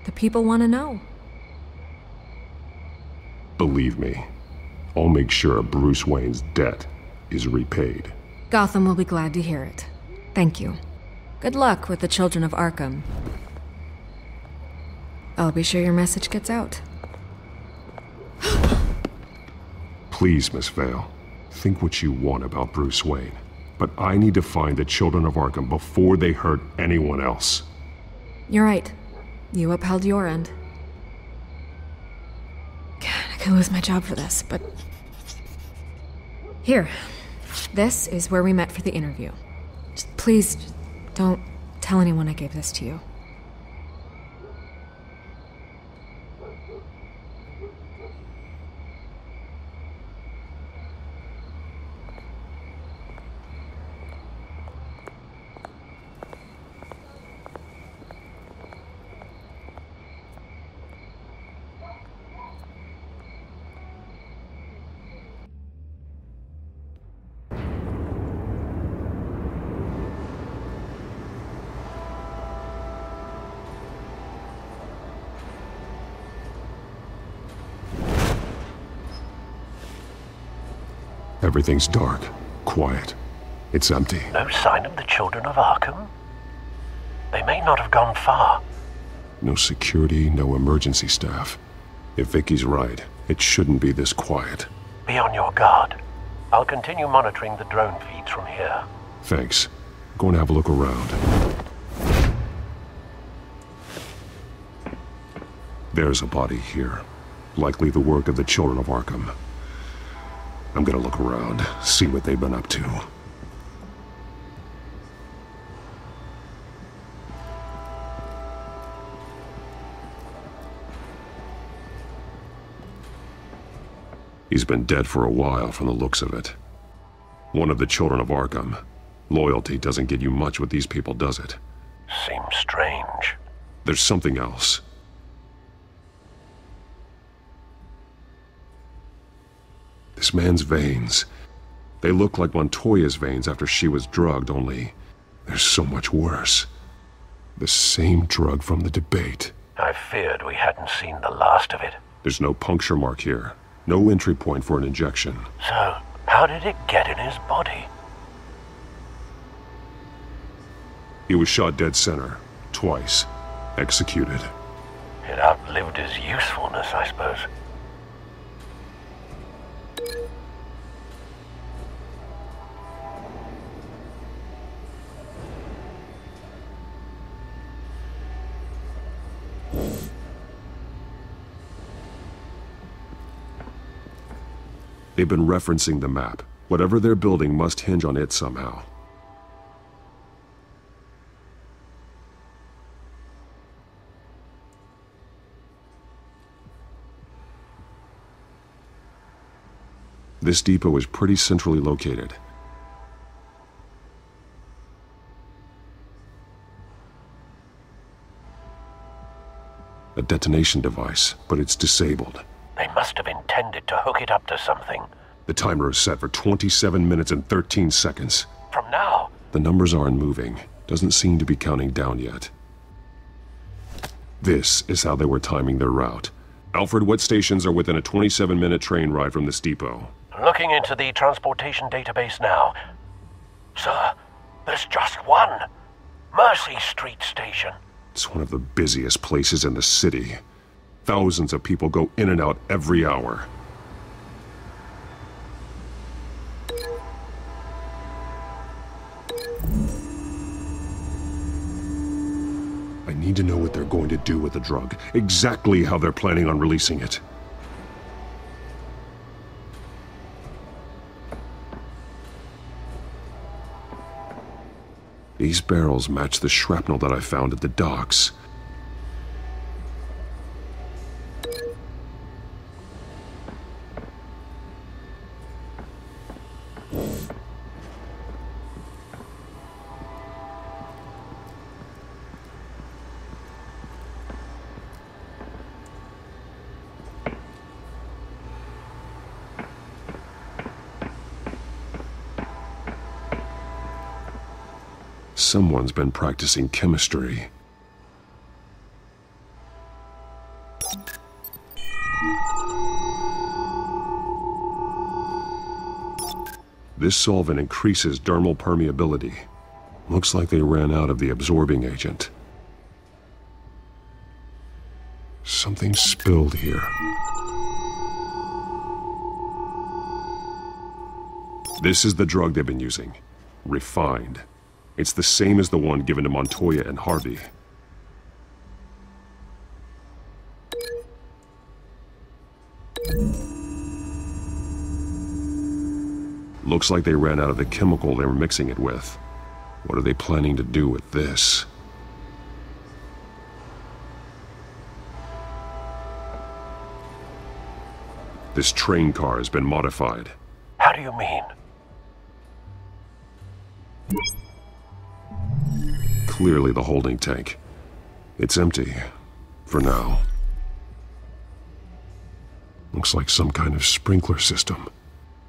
The people want to know. Believe me, I'll make sure Bruce Wayne's debt is repaid. Gotham will be glad to hear it. Thank you. Good luck with the Children of Arkham. I'll be sure your message gets out. Please, Miss Vale, think what you want about Bruce Wayne, but I need to find the Children of Arkham before they hurt anyone else. You're right. You upheld your end. God, I could lose my job for this, but... Here. This is where we met for the interview. Just please, don't tell anyone I gave this to you. Everything's dark, quiet. It's empty. No sign of the Children of Arkham? They may not have gone far. No security, no emergency staff. If Vicky's right, it shouldn't be this quiet. Be on your guard. I'll continue monitoring the drone feeds from here. Thanks. I'm going to have a look around. There's a body here. Likely the work of the Children of Arkham. I'm gonna look around, see what they've been up to. He's been dead for a while from the looks of it. One of the Children of Arkham. Loyalty doesn't get you much with these people, does it? Seems strange. There's something else. This man's veins. They look like Montoya's veins after she was drugged, only they're so much worse. The same drug from the debate. I feared we hadn't seen the last of it. There's no puncture mark here. No entry point for an injection. So, how did it get in his body? He was shot dead center. Twice. Executed. It outlived his usefulness, I suppose. They've been referencing the map. Whatever they're building must hinge on it somehow. This depot is pretty centrally located. A detonation device, but it's disabled. They must have intended to hook it up to something. The timer is set for 27 minutes and 13 seconds. From now? The numbers aren't moving. Doesn't seem to be counting down yet. This is how they were timing their route. Alfred, what stations are within a 27-minute train ride from this depot? Looking into the transportation database now. Sir, there's just one. Mercy Street Station. It's one of the busiest places in the city. Thousands of people go in and out every hour. I need to know what they're going to do with the drug. Exactly how they're planning on releasing it. These barrels match the shrapnel that I found at the docks. Someone's been practicing chemistry. This solvent increases dermal permeability. Looks like they ran out of the absorbing agent. Something spilled here. This is the drug they've been using. Refined. It's the same as the one given to Montoya and Harvey. Looks like they ran out of the chemical they were mixing it with. What are they planning to do with this? This train car has been modified. How do you mean? Clearly the holding tank. It's empty. For now. Looks like some kind of sprinkler system.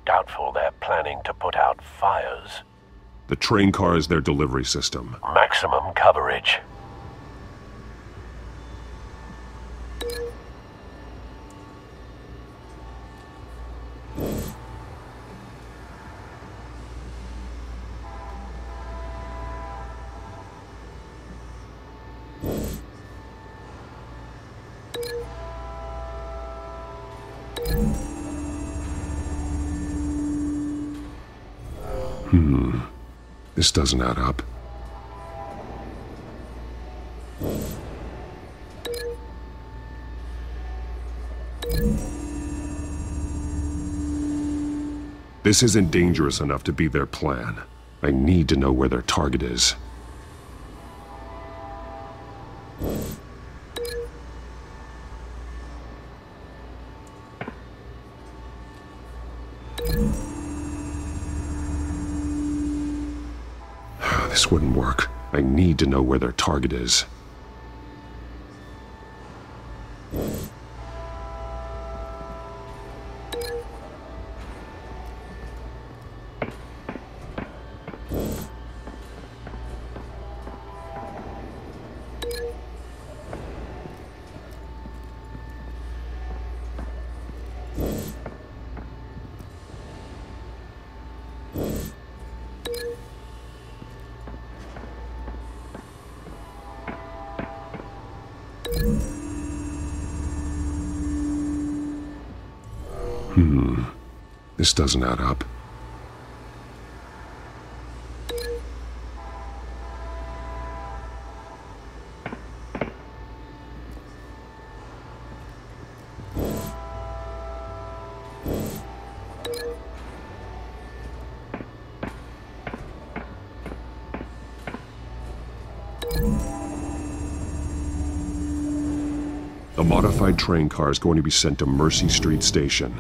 Doubtful they're planning to put out fires. The train car is their delivery system. Maximum coverage. This doesn't add up. This isn't dangerous enough to be their plan. I need to know where their target is. This wouldn't work. I need to know where their target is. This doesn't add up. A modified train car is going to be sent to Mercy Street Station.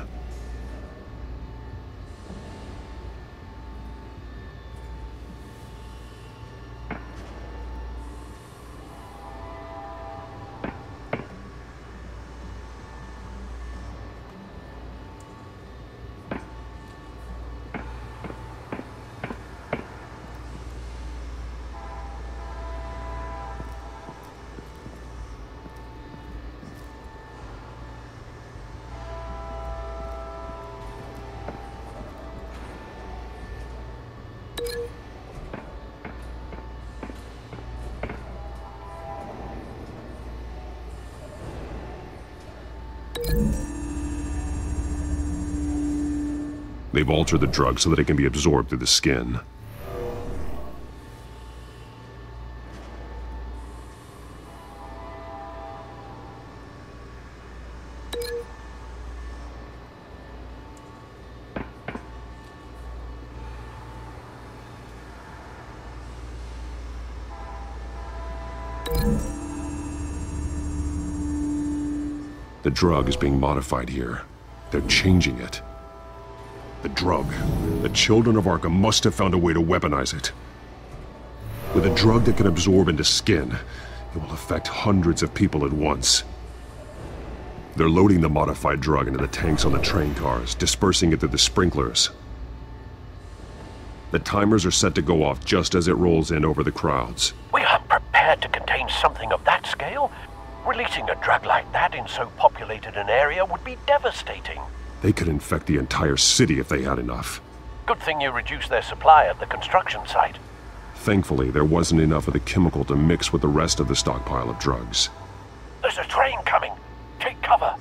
They've altered the drug so that it can be absorbed through the skin. The drug is being modified here. They're changing it. The drug. The Children of Arkham must have found a way to weaponize it. With a drug that can absorb into skin, it will affect hundreds of people at once. They're loading the modified drug into the tanks on the train cars, dispersing it through the sprinklers. The timers are set to go off just as it rolls in over the crowds. We aren't prepared to contain something of that scale. Releasing a drug like that in so populated an area would be devastating. They could infect the entire city if they had enough. Good thing you reduced their supply at the construction site. Thankfully, there wasn't enough of the chemical to mix with the rest of the stockpile of drugs. There's a train coming. Take cover.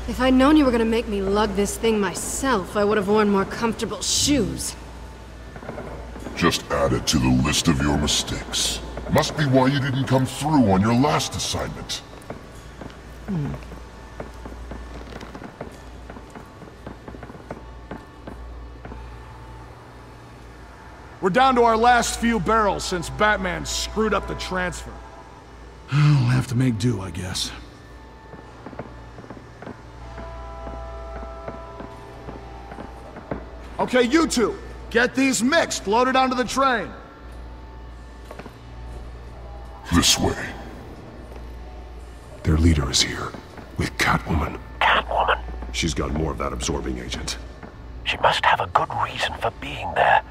If I'd known you were gonna make me lug this thing myself, I would have worn more comfortable shoes. Just add it to the list of your mistakes. Must be why you didn't come through on your last assignment. We're down to our last few barrels since Batman screwed up the transfer. We'll have to make do, I guess. Okay, you two, get these mixed, loaded onto the train. This way. Their leader is here, with Catwoman. Catwoman? She's got more of that absorbing agent. She must have a good reason for being there.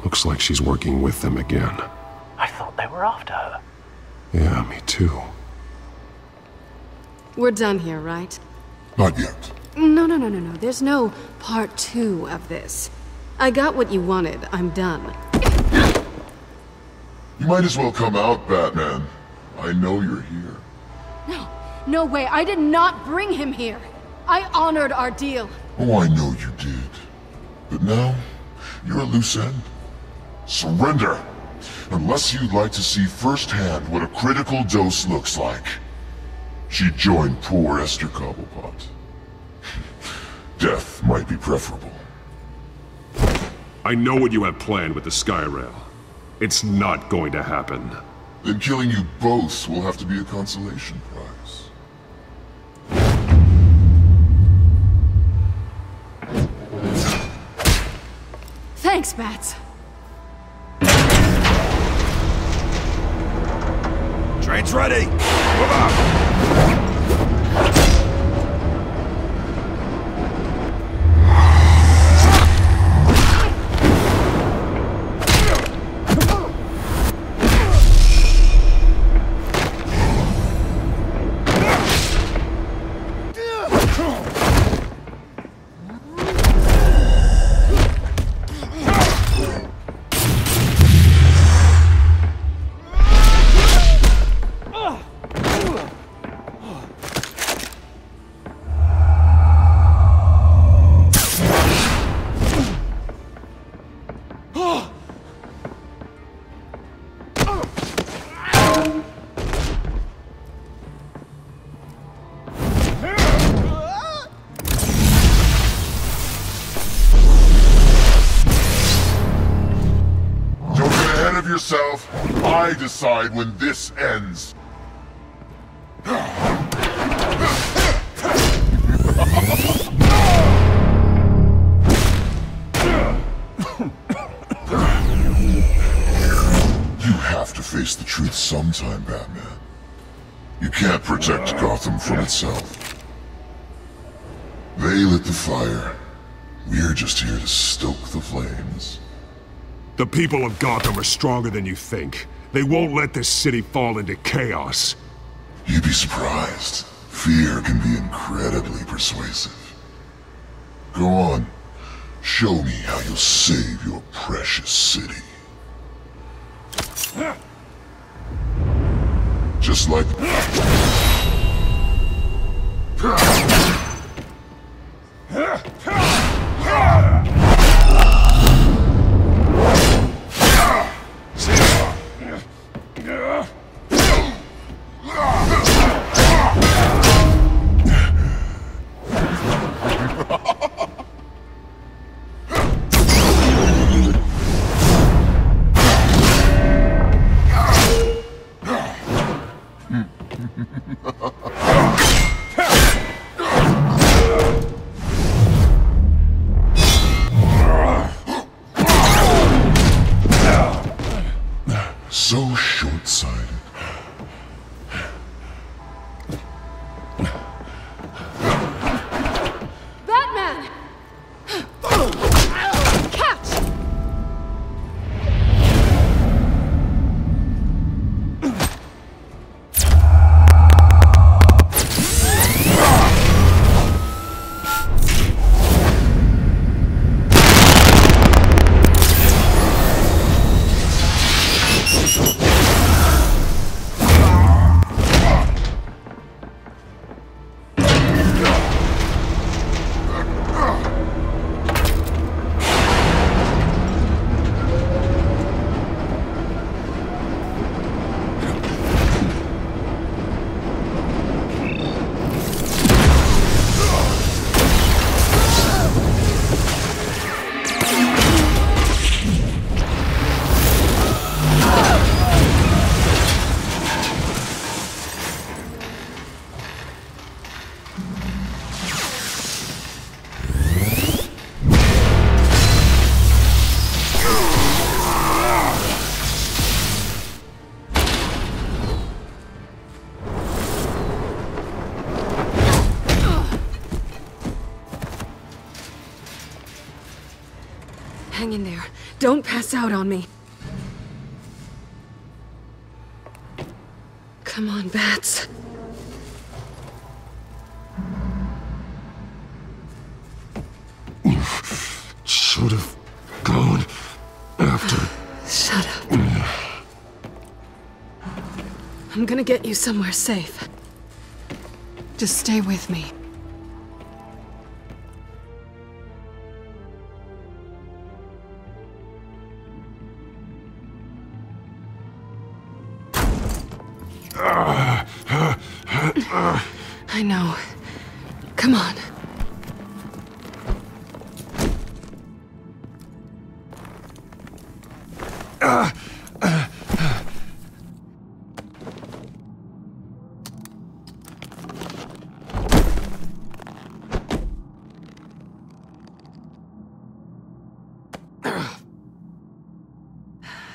Looks like she's working with them again. I thought they were after her. Yeah, me too. We're done here, right? Not yet. No. There's no part 2 of this. I got what you wanted. I'm done. You might as well come out, Batman. I know you're here. No way. I did not bring him here. I honored our deal. Oh, I know you did. But now, you're a loose end. Surrender! Unless you'd like to see firsthand what a critical dose looks like. She joined poor Esther Cobblepot. Death might be preferable. I know what you have planned with the Skyrail. It's not going to happen. Then killing you both will have to be a consolation prize. Thanks, Bats. Train's ready! Move up! I decide when this ends. You have to face the truth sometime, Batman. You can't protect Gotham from itself. They lit the fire. We're just here to stoke the flames. The people of Gotham are stronger than you think. They won't let this city fall into chaos. You'd be surprised. Fear can be incredibly persuasive. Go on. Show me how you'll save your precious city. Just like... So short-sighted. Batman! Catch! Hang in there. Don't pass out on me. Come on, Bats. Should have gone after. Shut up. I'm gonna get you somewhere safe. Just stay with me. I know. Come on.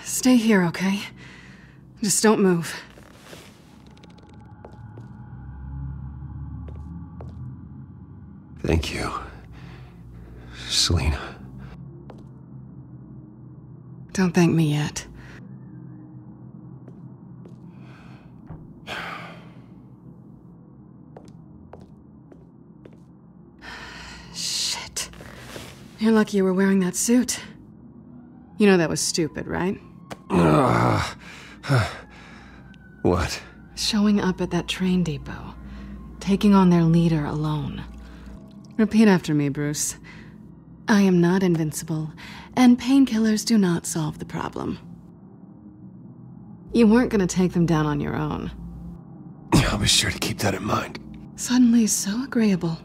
Stay here, okay? Just don't move. Thank you, Selina. Don't thank me yet. Shit. You're lucky you were wearing that suit. You know that was stupid, right? What? Showing up at that train depot. Taking on their leader alone. Repeat after me, Bruce. I am not invincible, and painkillers do not solve the problem. You weren't gonna take them down on your own. I'll be sure to keep that in mind. Suddenly so agreeable.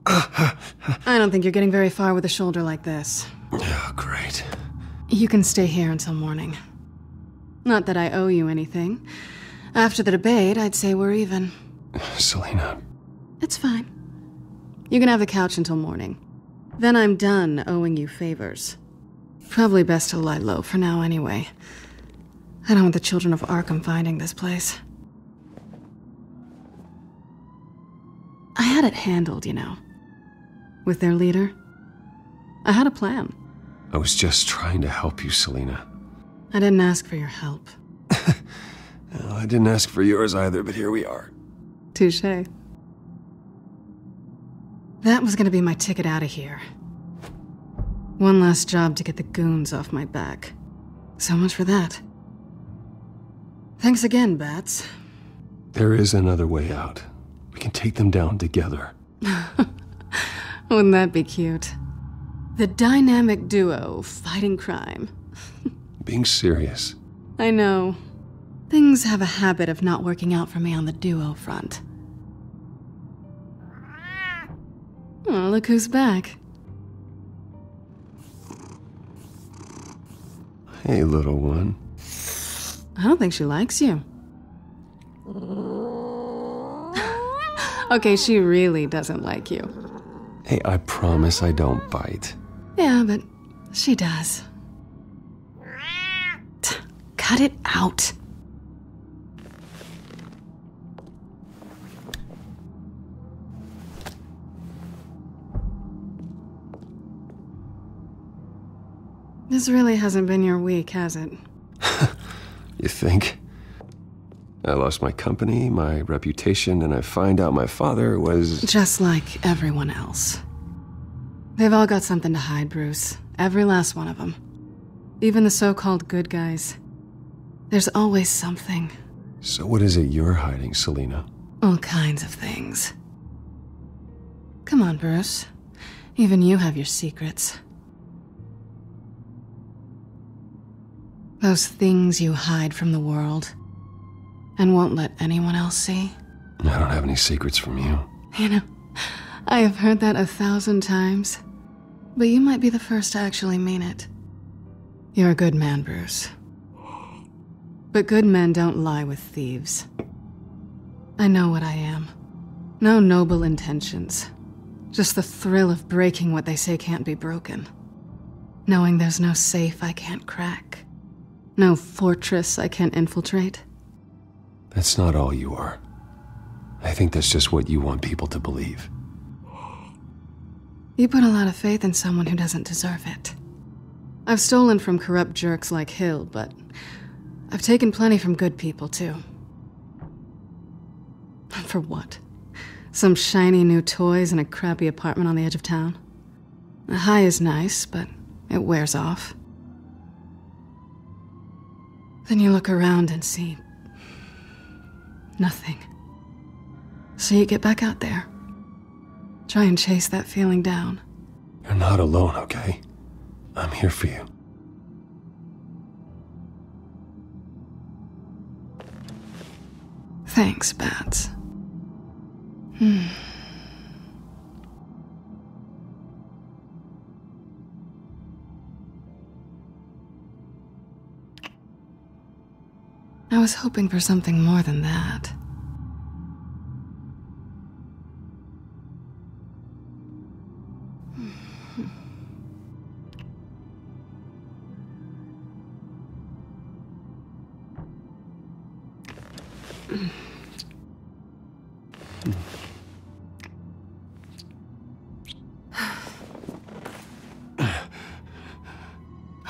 I don't think you're getting very far with a shoulder like this. Oh, great. You can stay here until morning. Not that I owe you anything. After the debate, I'd say we're even. Selina. It's fine. You can have the couch until morning. Then I'm done owing you favors. Probably best to lie low for now anyway. I don't want the Children of Arkham finding this place. I had it handled, you know. With their leader. I had a plan. I was just trying to help you, Selina. I didn't ask for your help. Well, I didn't ask for yours either, but here we are. Touché. That was gonna be my ticket out of here. One last job to get the goons off my back. So much for that. Thanks again, Bats. There is another way out. We can take them down together. Wouldn't that be cute? The dynamic duo fighting crime. Being serious. I know. Things have a habit of not working out for me on the duo front. Oh, look who's back. Hey, little one. I don't think she likes you. Okay, she really doesn't like you. Hey, I promise I don't bite. Yeah, but she does. Cut it out. This really hasn't been your week, has it? You think? I lost my company, my reputation, and I find out my father was... Just like everyone else. They've all got something to hide, Bruce. Every last one of them. Even the so-called good guys. There's always something. So what is it you're hiding, Selina? All kinds of things. Come on, Bruce. Even you have your secrets. Those things you hide from the world and won't let anyone else see. I don't have any secrets from you. You know, I have heard that 1,000 times, but you might be the first to actually mean it. You're a good man, Bruce. But good men don't lie with thieves. I know what I am. No noble intentions. Just the thrill of breaking what they say can't be broken. Knowing there's no safe I can't crack. No fortress I can't infiltrate. That's not all you are. I think that's just what you want people to believe. You put a lot of faith in someone who doesn't deserve it. I've stolen from corrupt jerks like Hill, but I've taken plenty from good people, too. For what? Some shiny new toys and a crappy apartment on the edge of town? The high is nice, but it wears off. Then you look around and see nothing. So you get back out there. Try and chase that feeling down. You're not alone, okay? I'm here for you. Thanks, Bats. I was hoping for something more than that.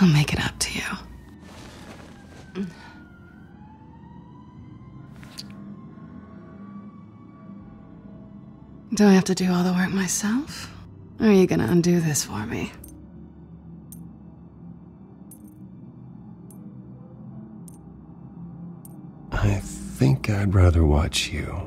I'll make it up to you. Do I have to do all the work myself? Or are you gonna undo this for me? I think I'd rather watch you.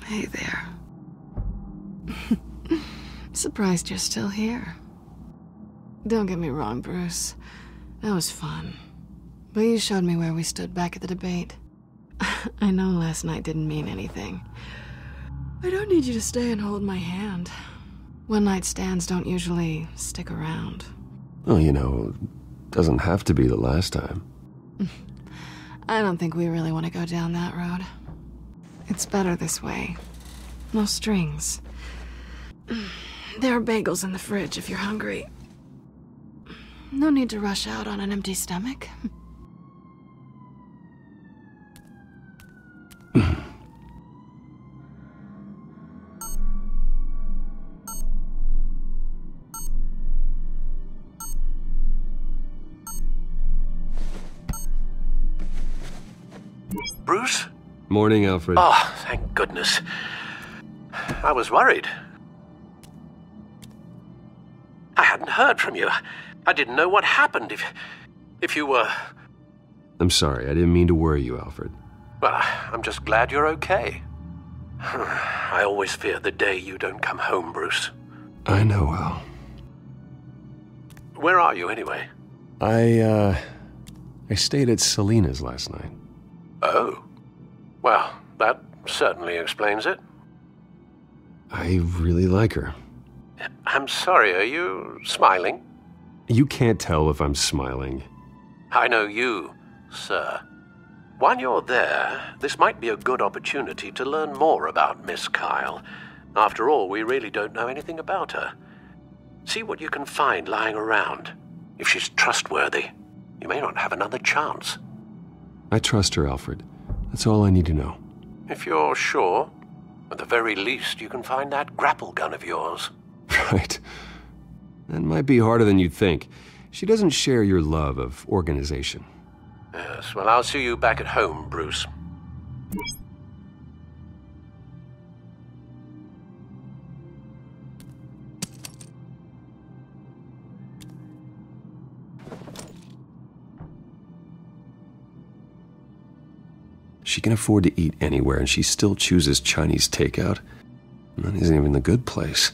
Hey there. Surprised you're still here. Don't get me wrong, Bruce. That was fun. But you showed me where we stood back at the debate. I know last night didn't mean anything. I don't need you to stay and hold my hand. One-night stands don't usually stick around. Well, you know, doesn't have to be the last time. I don't think we really want to go down that road. It's better this way. No strings. There are bagels in the fridge if you're hungry. No need to rush out on an empty stomach. Bruce? Morning, Alfred. Oh, thank goodness. I was worried. I hadn't heard from you. I didn't know what happened if you were... I'm sorry, I didn't mean to worry you, Alfred. Well, I'm just glad you're okay. I always fear the day you don't come home, Bruce. I know, Al. Where are you, anyway? I stayed at Selina's last night. Oh. Well, that certainly explains it. I really like her. I'm sorry, are you smiling? You can't tell if I'm smiling. I know you, sir. While you're there, this might be a good opportunity to learn more about Miss Kyle. After all, we really don't know anything about her. See what you can find lying around. If she's trustworthy, you may not have another chance. I trust her, Alfred. That's all I need to know. If you're sure, at the very least, you can find that grapple gun of yours. Right. That might be harder than you'd think. She doesn't share your love of organization. Yes, well, I'll see you back at home, Bruce. She can afford to eat anywhere, and she still chooses Chinese takeout. That isn't even the good place.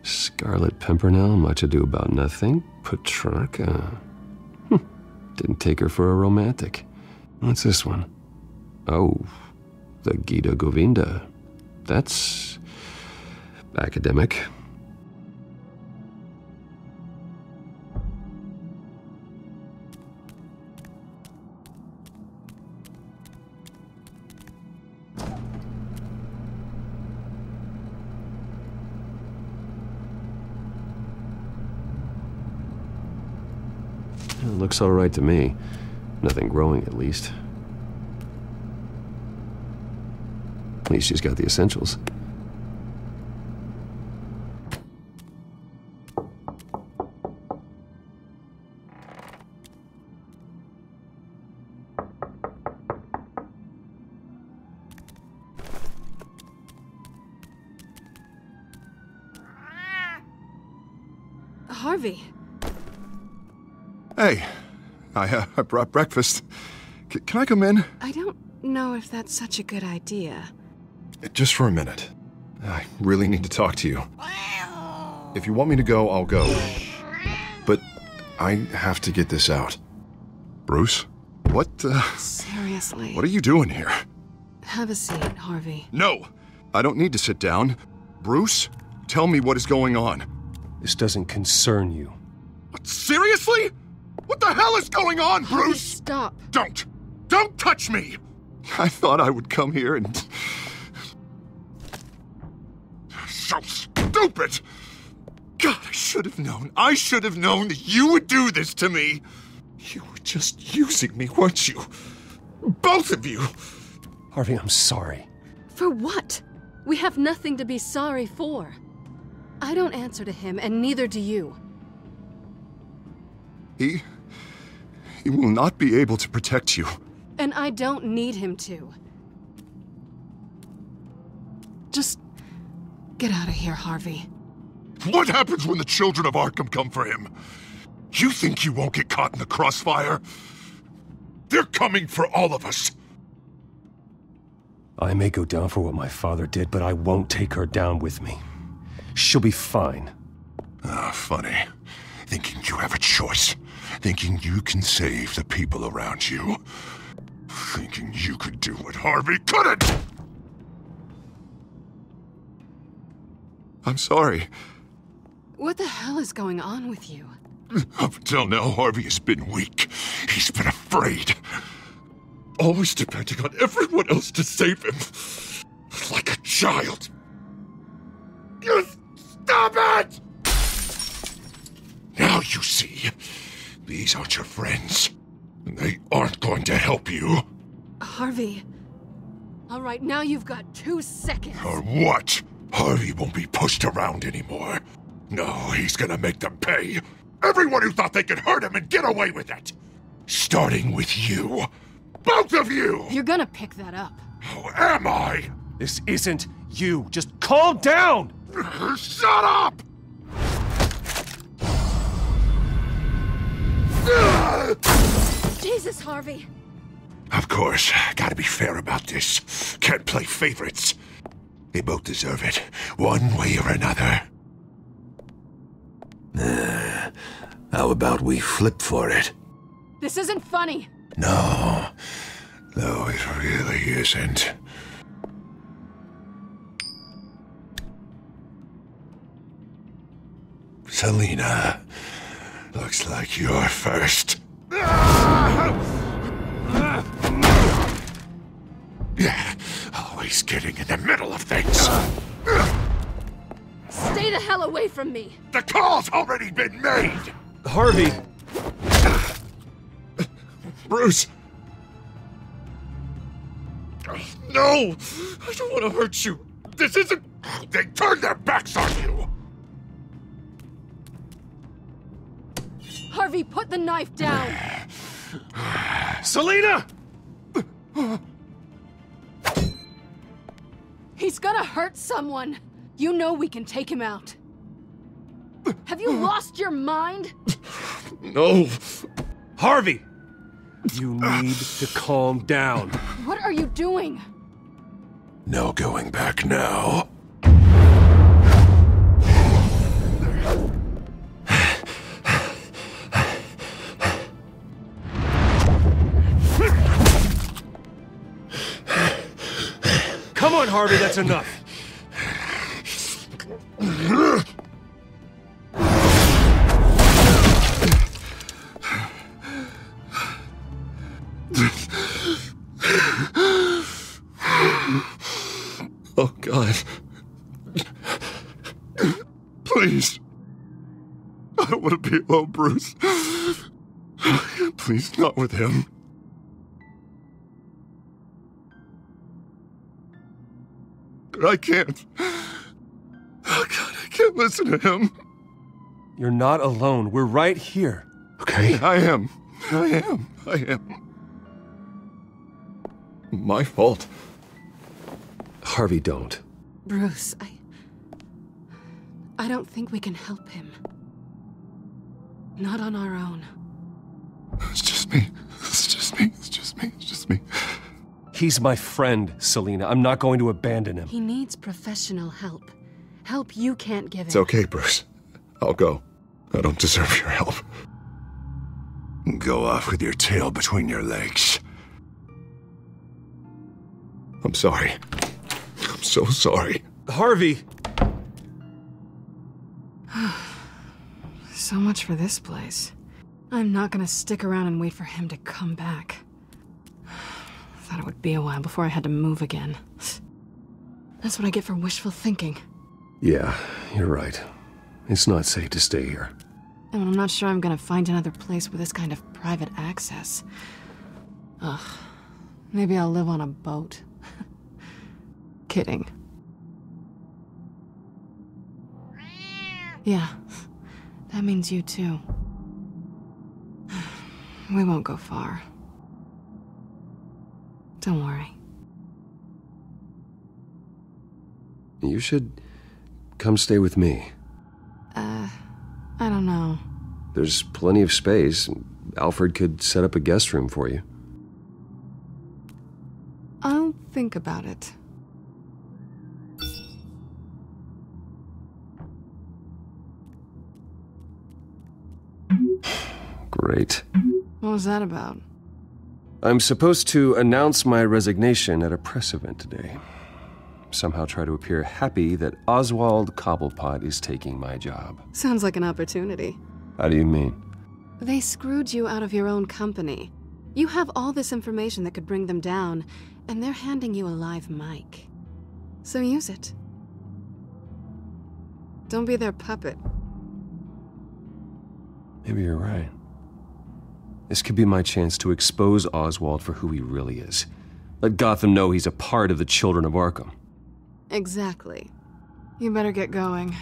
Scarlet Pimpernel, Much Ado About Nothing, Petrarca. Didn't take her for a romantic. What's this one? Oh, the Gita Govinda. That's academic. Looks all right to me. Nothing growing, at least. At least she's got the essentials. Harvey. Hey, I brought breakfast. Can I come in? I don't know if that's such a good idea. Just for a minute. I really need to talk to you. If you want me to go, I'll go. But I have to get this out. Bruce? What, Seriously. What are you doing here? Have a seat, Harvey. No! I don't need to sit down. Bruce, tell me what is going on. This doesn't concern you. What, seriously? What the hell is going on, Bruce? Harvey, stop. Don't touch me! I thought I would come here and... So stupid! God, I should have known. I should have known that you would do this to me. You were just using me, weren't you? Both of you! Harvey, I'm sorry. For what? We have nothing to be sorry for. I don't answer to him, and neither do you. He will not be able to protect you. And I don't need him to. Just get out of here, Harvey. What happens when the Children of Arkham come for him? You think you won't get caught in the crossfire? They're coming for all of us. I may go down for what my father did, but I won't take her down with me. She'll be fine. Ah, funny. Thinking you have a choice. Thinking you can save the people around you. Thinking you could do what Harvey couldn't! I'm sorry. What the hell is going on with you? Up until now, Harvey has been weak. He's been afraid. Always depending on everyone else to save him. Like a child. Just stop it! Now you see, these aren't your friends. And they aren't going to help you. Harvey. All right, now you've got 2 seconds. Or what? Harvey won't be pushed around anymore. No, he's gonna make them pay. Everyone who thought they could hurt him and get away with it. Starting with you. Both of you! You're gonna pick that up. Who am I? This isn't you. Just calm down! Shut up! Jesus, Harvey. Of course, gotta be fair about this. Can't play favorites. They both deserve it, one way or another. How about we flip for it? This isn't funny. No, it really isn't. Selina, looks like you're first. Yeah, always getting in the middle of things. Stay the hell away from me. The call's already been made. Harvey! Bruce! No! I don't want to hurt you. This isn't... They turned their backs on you! Harvey, put the knife down! Selina! He's gonna hurt someone. You know we can take him out. Have you lost your mind? No. Harvey! You need to calm down. What are you doing? No going back now. Come on, Harvey, that's enough. Oh, God. Please. I don't want to be alone, Bruce. Please, not with him. I can't. Oh, God, I can't listen to him. You're not alone. We're right here. Okay, I am. My fault. Harvey, don't. Bruce, I don't think we can help him. Not on our own. It's just me. He's my friend, Selina. I'm not going to abandon him. He needs professional help. Help you can't give him. It's okay, Bruce. I'll go. I don't deserve your help. Go off with your tail between your legs. I'm sorry. I'm so sorry. Harvey! So much for this place. I'm not gonna stick around and wait for him to come back. Thought it would be a while before I had to move again. That's what I get for wishful thinking. Yeah, you're right. It's not safe to stay here. And I'm not sure I'm gonna find another place with this kind of private access. Ugh. Maybe I'll live on a boat. Kidding. Yeah. That means you too. We won't go far. Don't worry. You should come stay with me. I don't know. There's plenty of space. Alfred could set up a guest room for you. I'll think about it. Great. What was that about? I'm supposed to announce my resignation at a press event today. Somehow try to appear happy that Oswald Cobblepot is taking my job. Sounds like an opportunity. How do you mean? They screwed you out of your own company. You have all this information that could bring them down, and they're handing you a live mic. So use it. Don't be their puppet. Maybe you're right. This could be my chance to expose Oswald for who he really is. Let Gotham know he's a part of the Children of Arkham. Exactly. You better get going.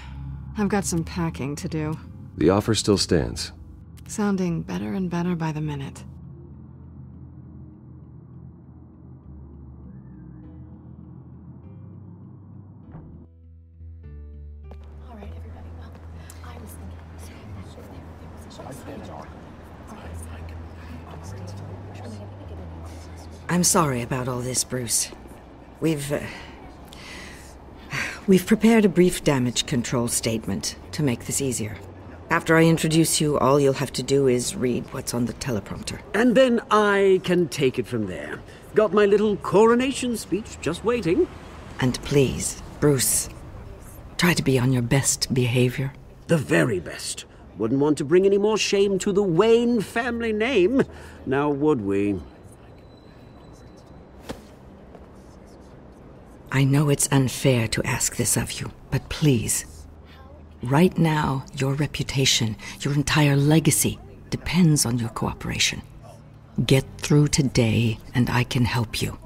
I've got some packing to do. The offer still stands. Sounding better and better by the minute. I'm sorry about all this, Bruce. We've prepared a brief damage control statement to make this easier. After I introduce you, all you'll have to do is read what's on the teleprompter. And then I can take it from there. Got my little coronation speech just waiting. And please, Bruce, try to be on your best behavior. The very best. Wouldn't want to bring any more shame to the Wayne family name, now would we? I know it's unfair to ask this of you, but please, right now, your reputation, your entire legacy, depends on your cooperation. Get through today, and I can help you.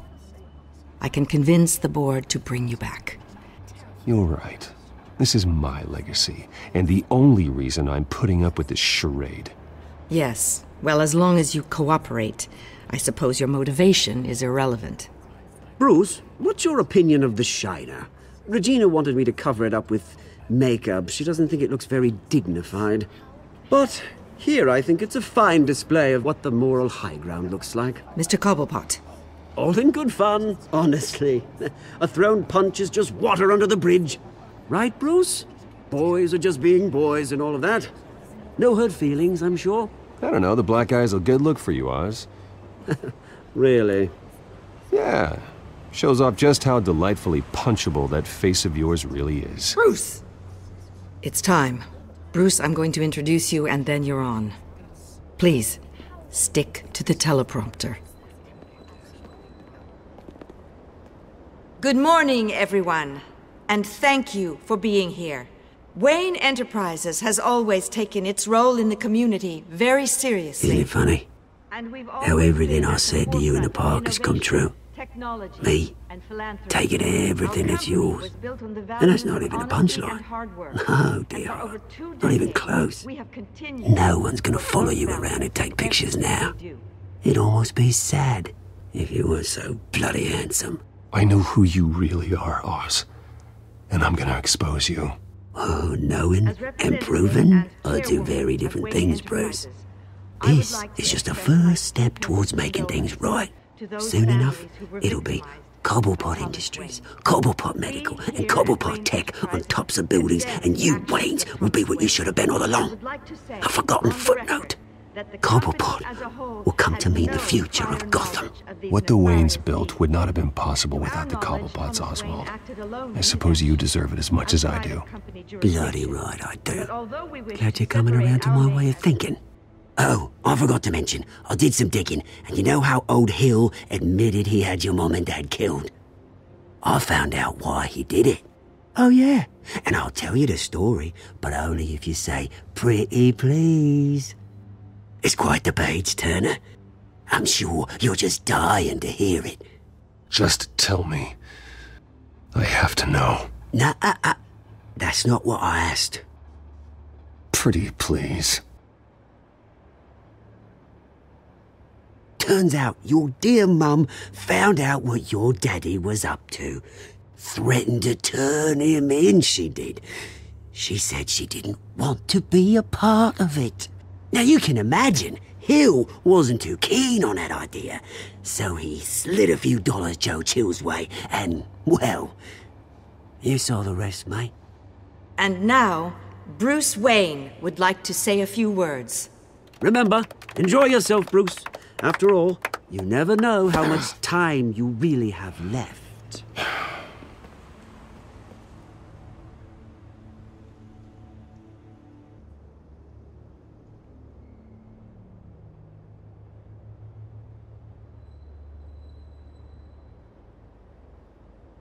I can convince the board to bring you back. You're right. This is my legacy, and the only reason I'm putting up with this charade. Yes, well, as long as you cooperate, I suppose your motivation is irrelevant. Bruce, what's your opinion of the Shiner? Regina wanted me to cover it up with makeup. She doesn't think it looks very dignified. But here I think it's a fine display of what the moral high ground looks like. Mr. Cobblepot. All in good fun, honestly. A thrown punch is just water under the bridge. Right, Bruce? Boys are just being boys and all of that. No hurt feelings, I'm sure. I don't know, the black eye's a good look for you, Oz. Really? Yeah. Shows off just how delightfully punchable that face of yours really is. Bruce! It's time. Bruce, I'm going to introduce you and then you're on. Please, stick to the teleprompter. Good morning, everyone. And thank you for being here. Wayne Enterprises has always taken its role in the community very seriously. Isn't it funny? How everything I said to you in the park has come true. Me, taking everything that's yours. And that's not even a punchline. No, dear. Not even close. No one's gonna follow you around and take pictures now. It'd almost be sad if you were so bloody handsome. I know who you really are, Oz. And I'm gonna expose you. Oh, knowing and proving are two very different things, Bruce. This is just a first step towards making things right. Soon enough, it'll be Cobblepot Industries, Cobblepot Medical, and Cobblepot Tech on tops of buildings, and you, Waynes, will be what you should have been all along. A forgotten footnote. Cobblepot will come to mean the future of Gotham. What the Waynes built would not have been possible without the Cobblepots, Oswald. I suppose you deserve it as much as I do. Bloody right I do. Glad you're coming around to my way of thinking. Oh, I forgot to mention, I did some digging, and you know how old Hill admitted he had your mom and dad killed? I found out why he did it. Oh yeah, and I'll tell you the story, but only if you say, pretty please. It's quite the page turner. I'm sure you're just dying to hear it. Just tell me. I have to know. Nah, that's not what I asked. Pretty please. Turns out your dear mum found out what your daddy was up to. Threatened to turn him in, she did. She said she didn't want to be a part of it. Now you can imagine, Hill wasn't too keen on that idea. So he slid a few dollars Joe Chill's way, and, well, you saw the rest, mate. And now, Bruce Wayne would like to say a few words. Remember, enjoy yourself, Bruce. After all, you never know how much time you really have left.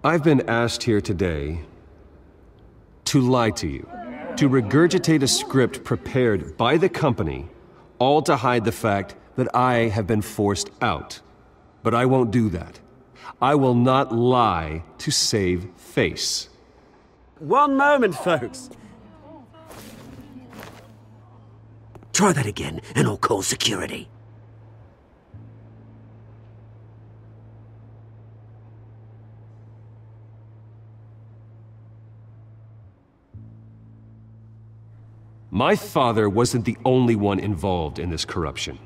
I've been asked here today to lie to you, to regurgitate a script prepared by the company, all to hide the fact that I have been forced out. But I won't do that. I will not lie to save face. One moment, folks. Try that again, and I'll call security. My father wasn't the only one involved in this corruption.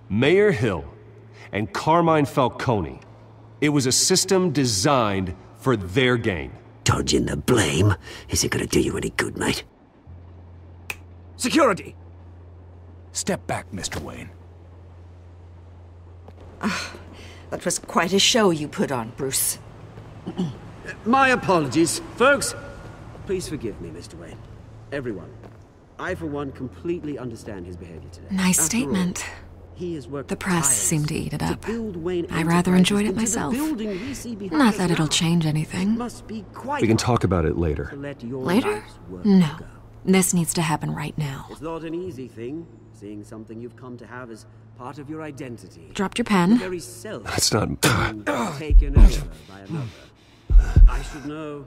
Mayor Hill and Carmine Falcone. It was a system designed for their gain. Dodging the blame isn't gonna do you any good, mate. Security! Step back, Mr. Wayne. That was quite a show you put on, Bruce. My apologies, folks. Please forgive me, Mr. Wayne. Everyone. I, for one, completely understand his behavior today. Nice statement. The press seemed to eat it up. I rather enjoyed it myself. Not that it'll change anything. We can talk about it later. Later? No. This needs to happen right now. It's not an easy thing, seeing something you've come to have as part of your identity. Dropped your pen. That's not... taken over by another. I should know.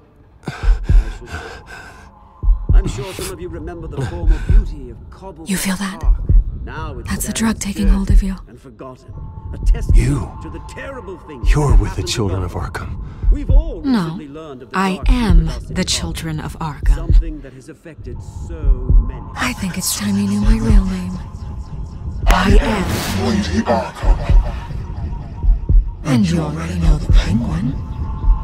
I'm sure some of you remember the former beauty of Cobblepot. You feel that? Now it's that's the drug taking hold of you. And forgotten. A testament to the terrible things You're with the Children of Arkham. We've all No, learned of the I am the Children of Arkham. Something that has affected so many. I think it's time you knew my real name. I am Lady Arkham. And you already know the Penguin.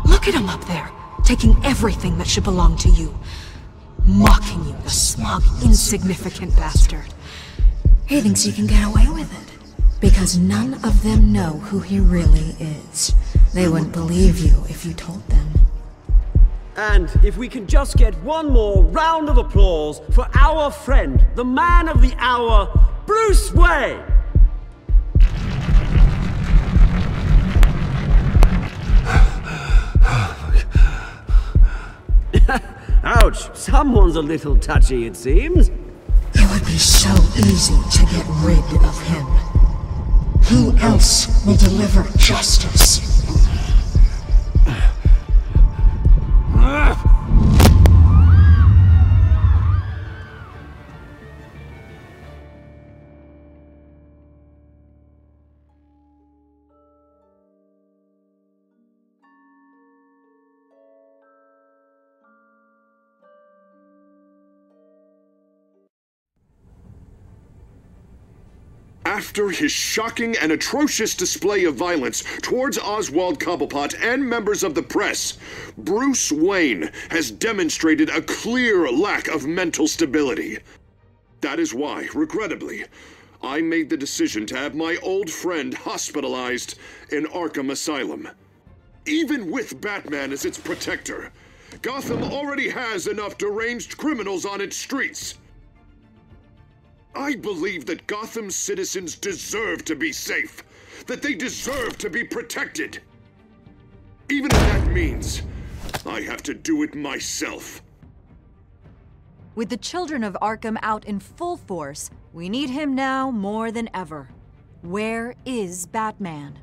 Look at him up there, taking everything that should belong to you. Mocking you, the smug, insignificant bastard. He thinks he can get away with it, because none of them know who he really is. They wouldn't believe you if you told them. And if we can just get one more round of applause for our friend, the man of the hour, Bruce Wayne! Ouch, someone's a little touchy, it seems. It would be so easy to get rid of him. Who else will deliver justice? After his shocking and atrocious display of violence towards Oswald Cobblepot and members of the press, Bruce Wayne has demonstrated a clear lack of mental stability. That is why, regrettably, I made the decision to have my old friend hospitalized in Arkham Asylum. Even with Batman as its protector, Gotham already has enough deranged criminals on its streets. I believe that Gotham's citizens deserve to be safe, that they deserve to be protected. Even if that means I have to do it myself. With the Children of Arkham out in full force, we need him now more than ever. Where is Batman?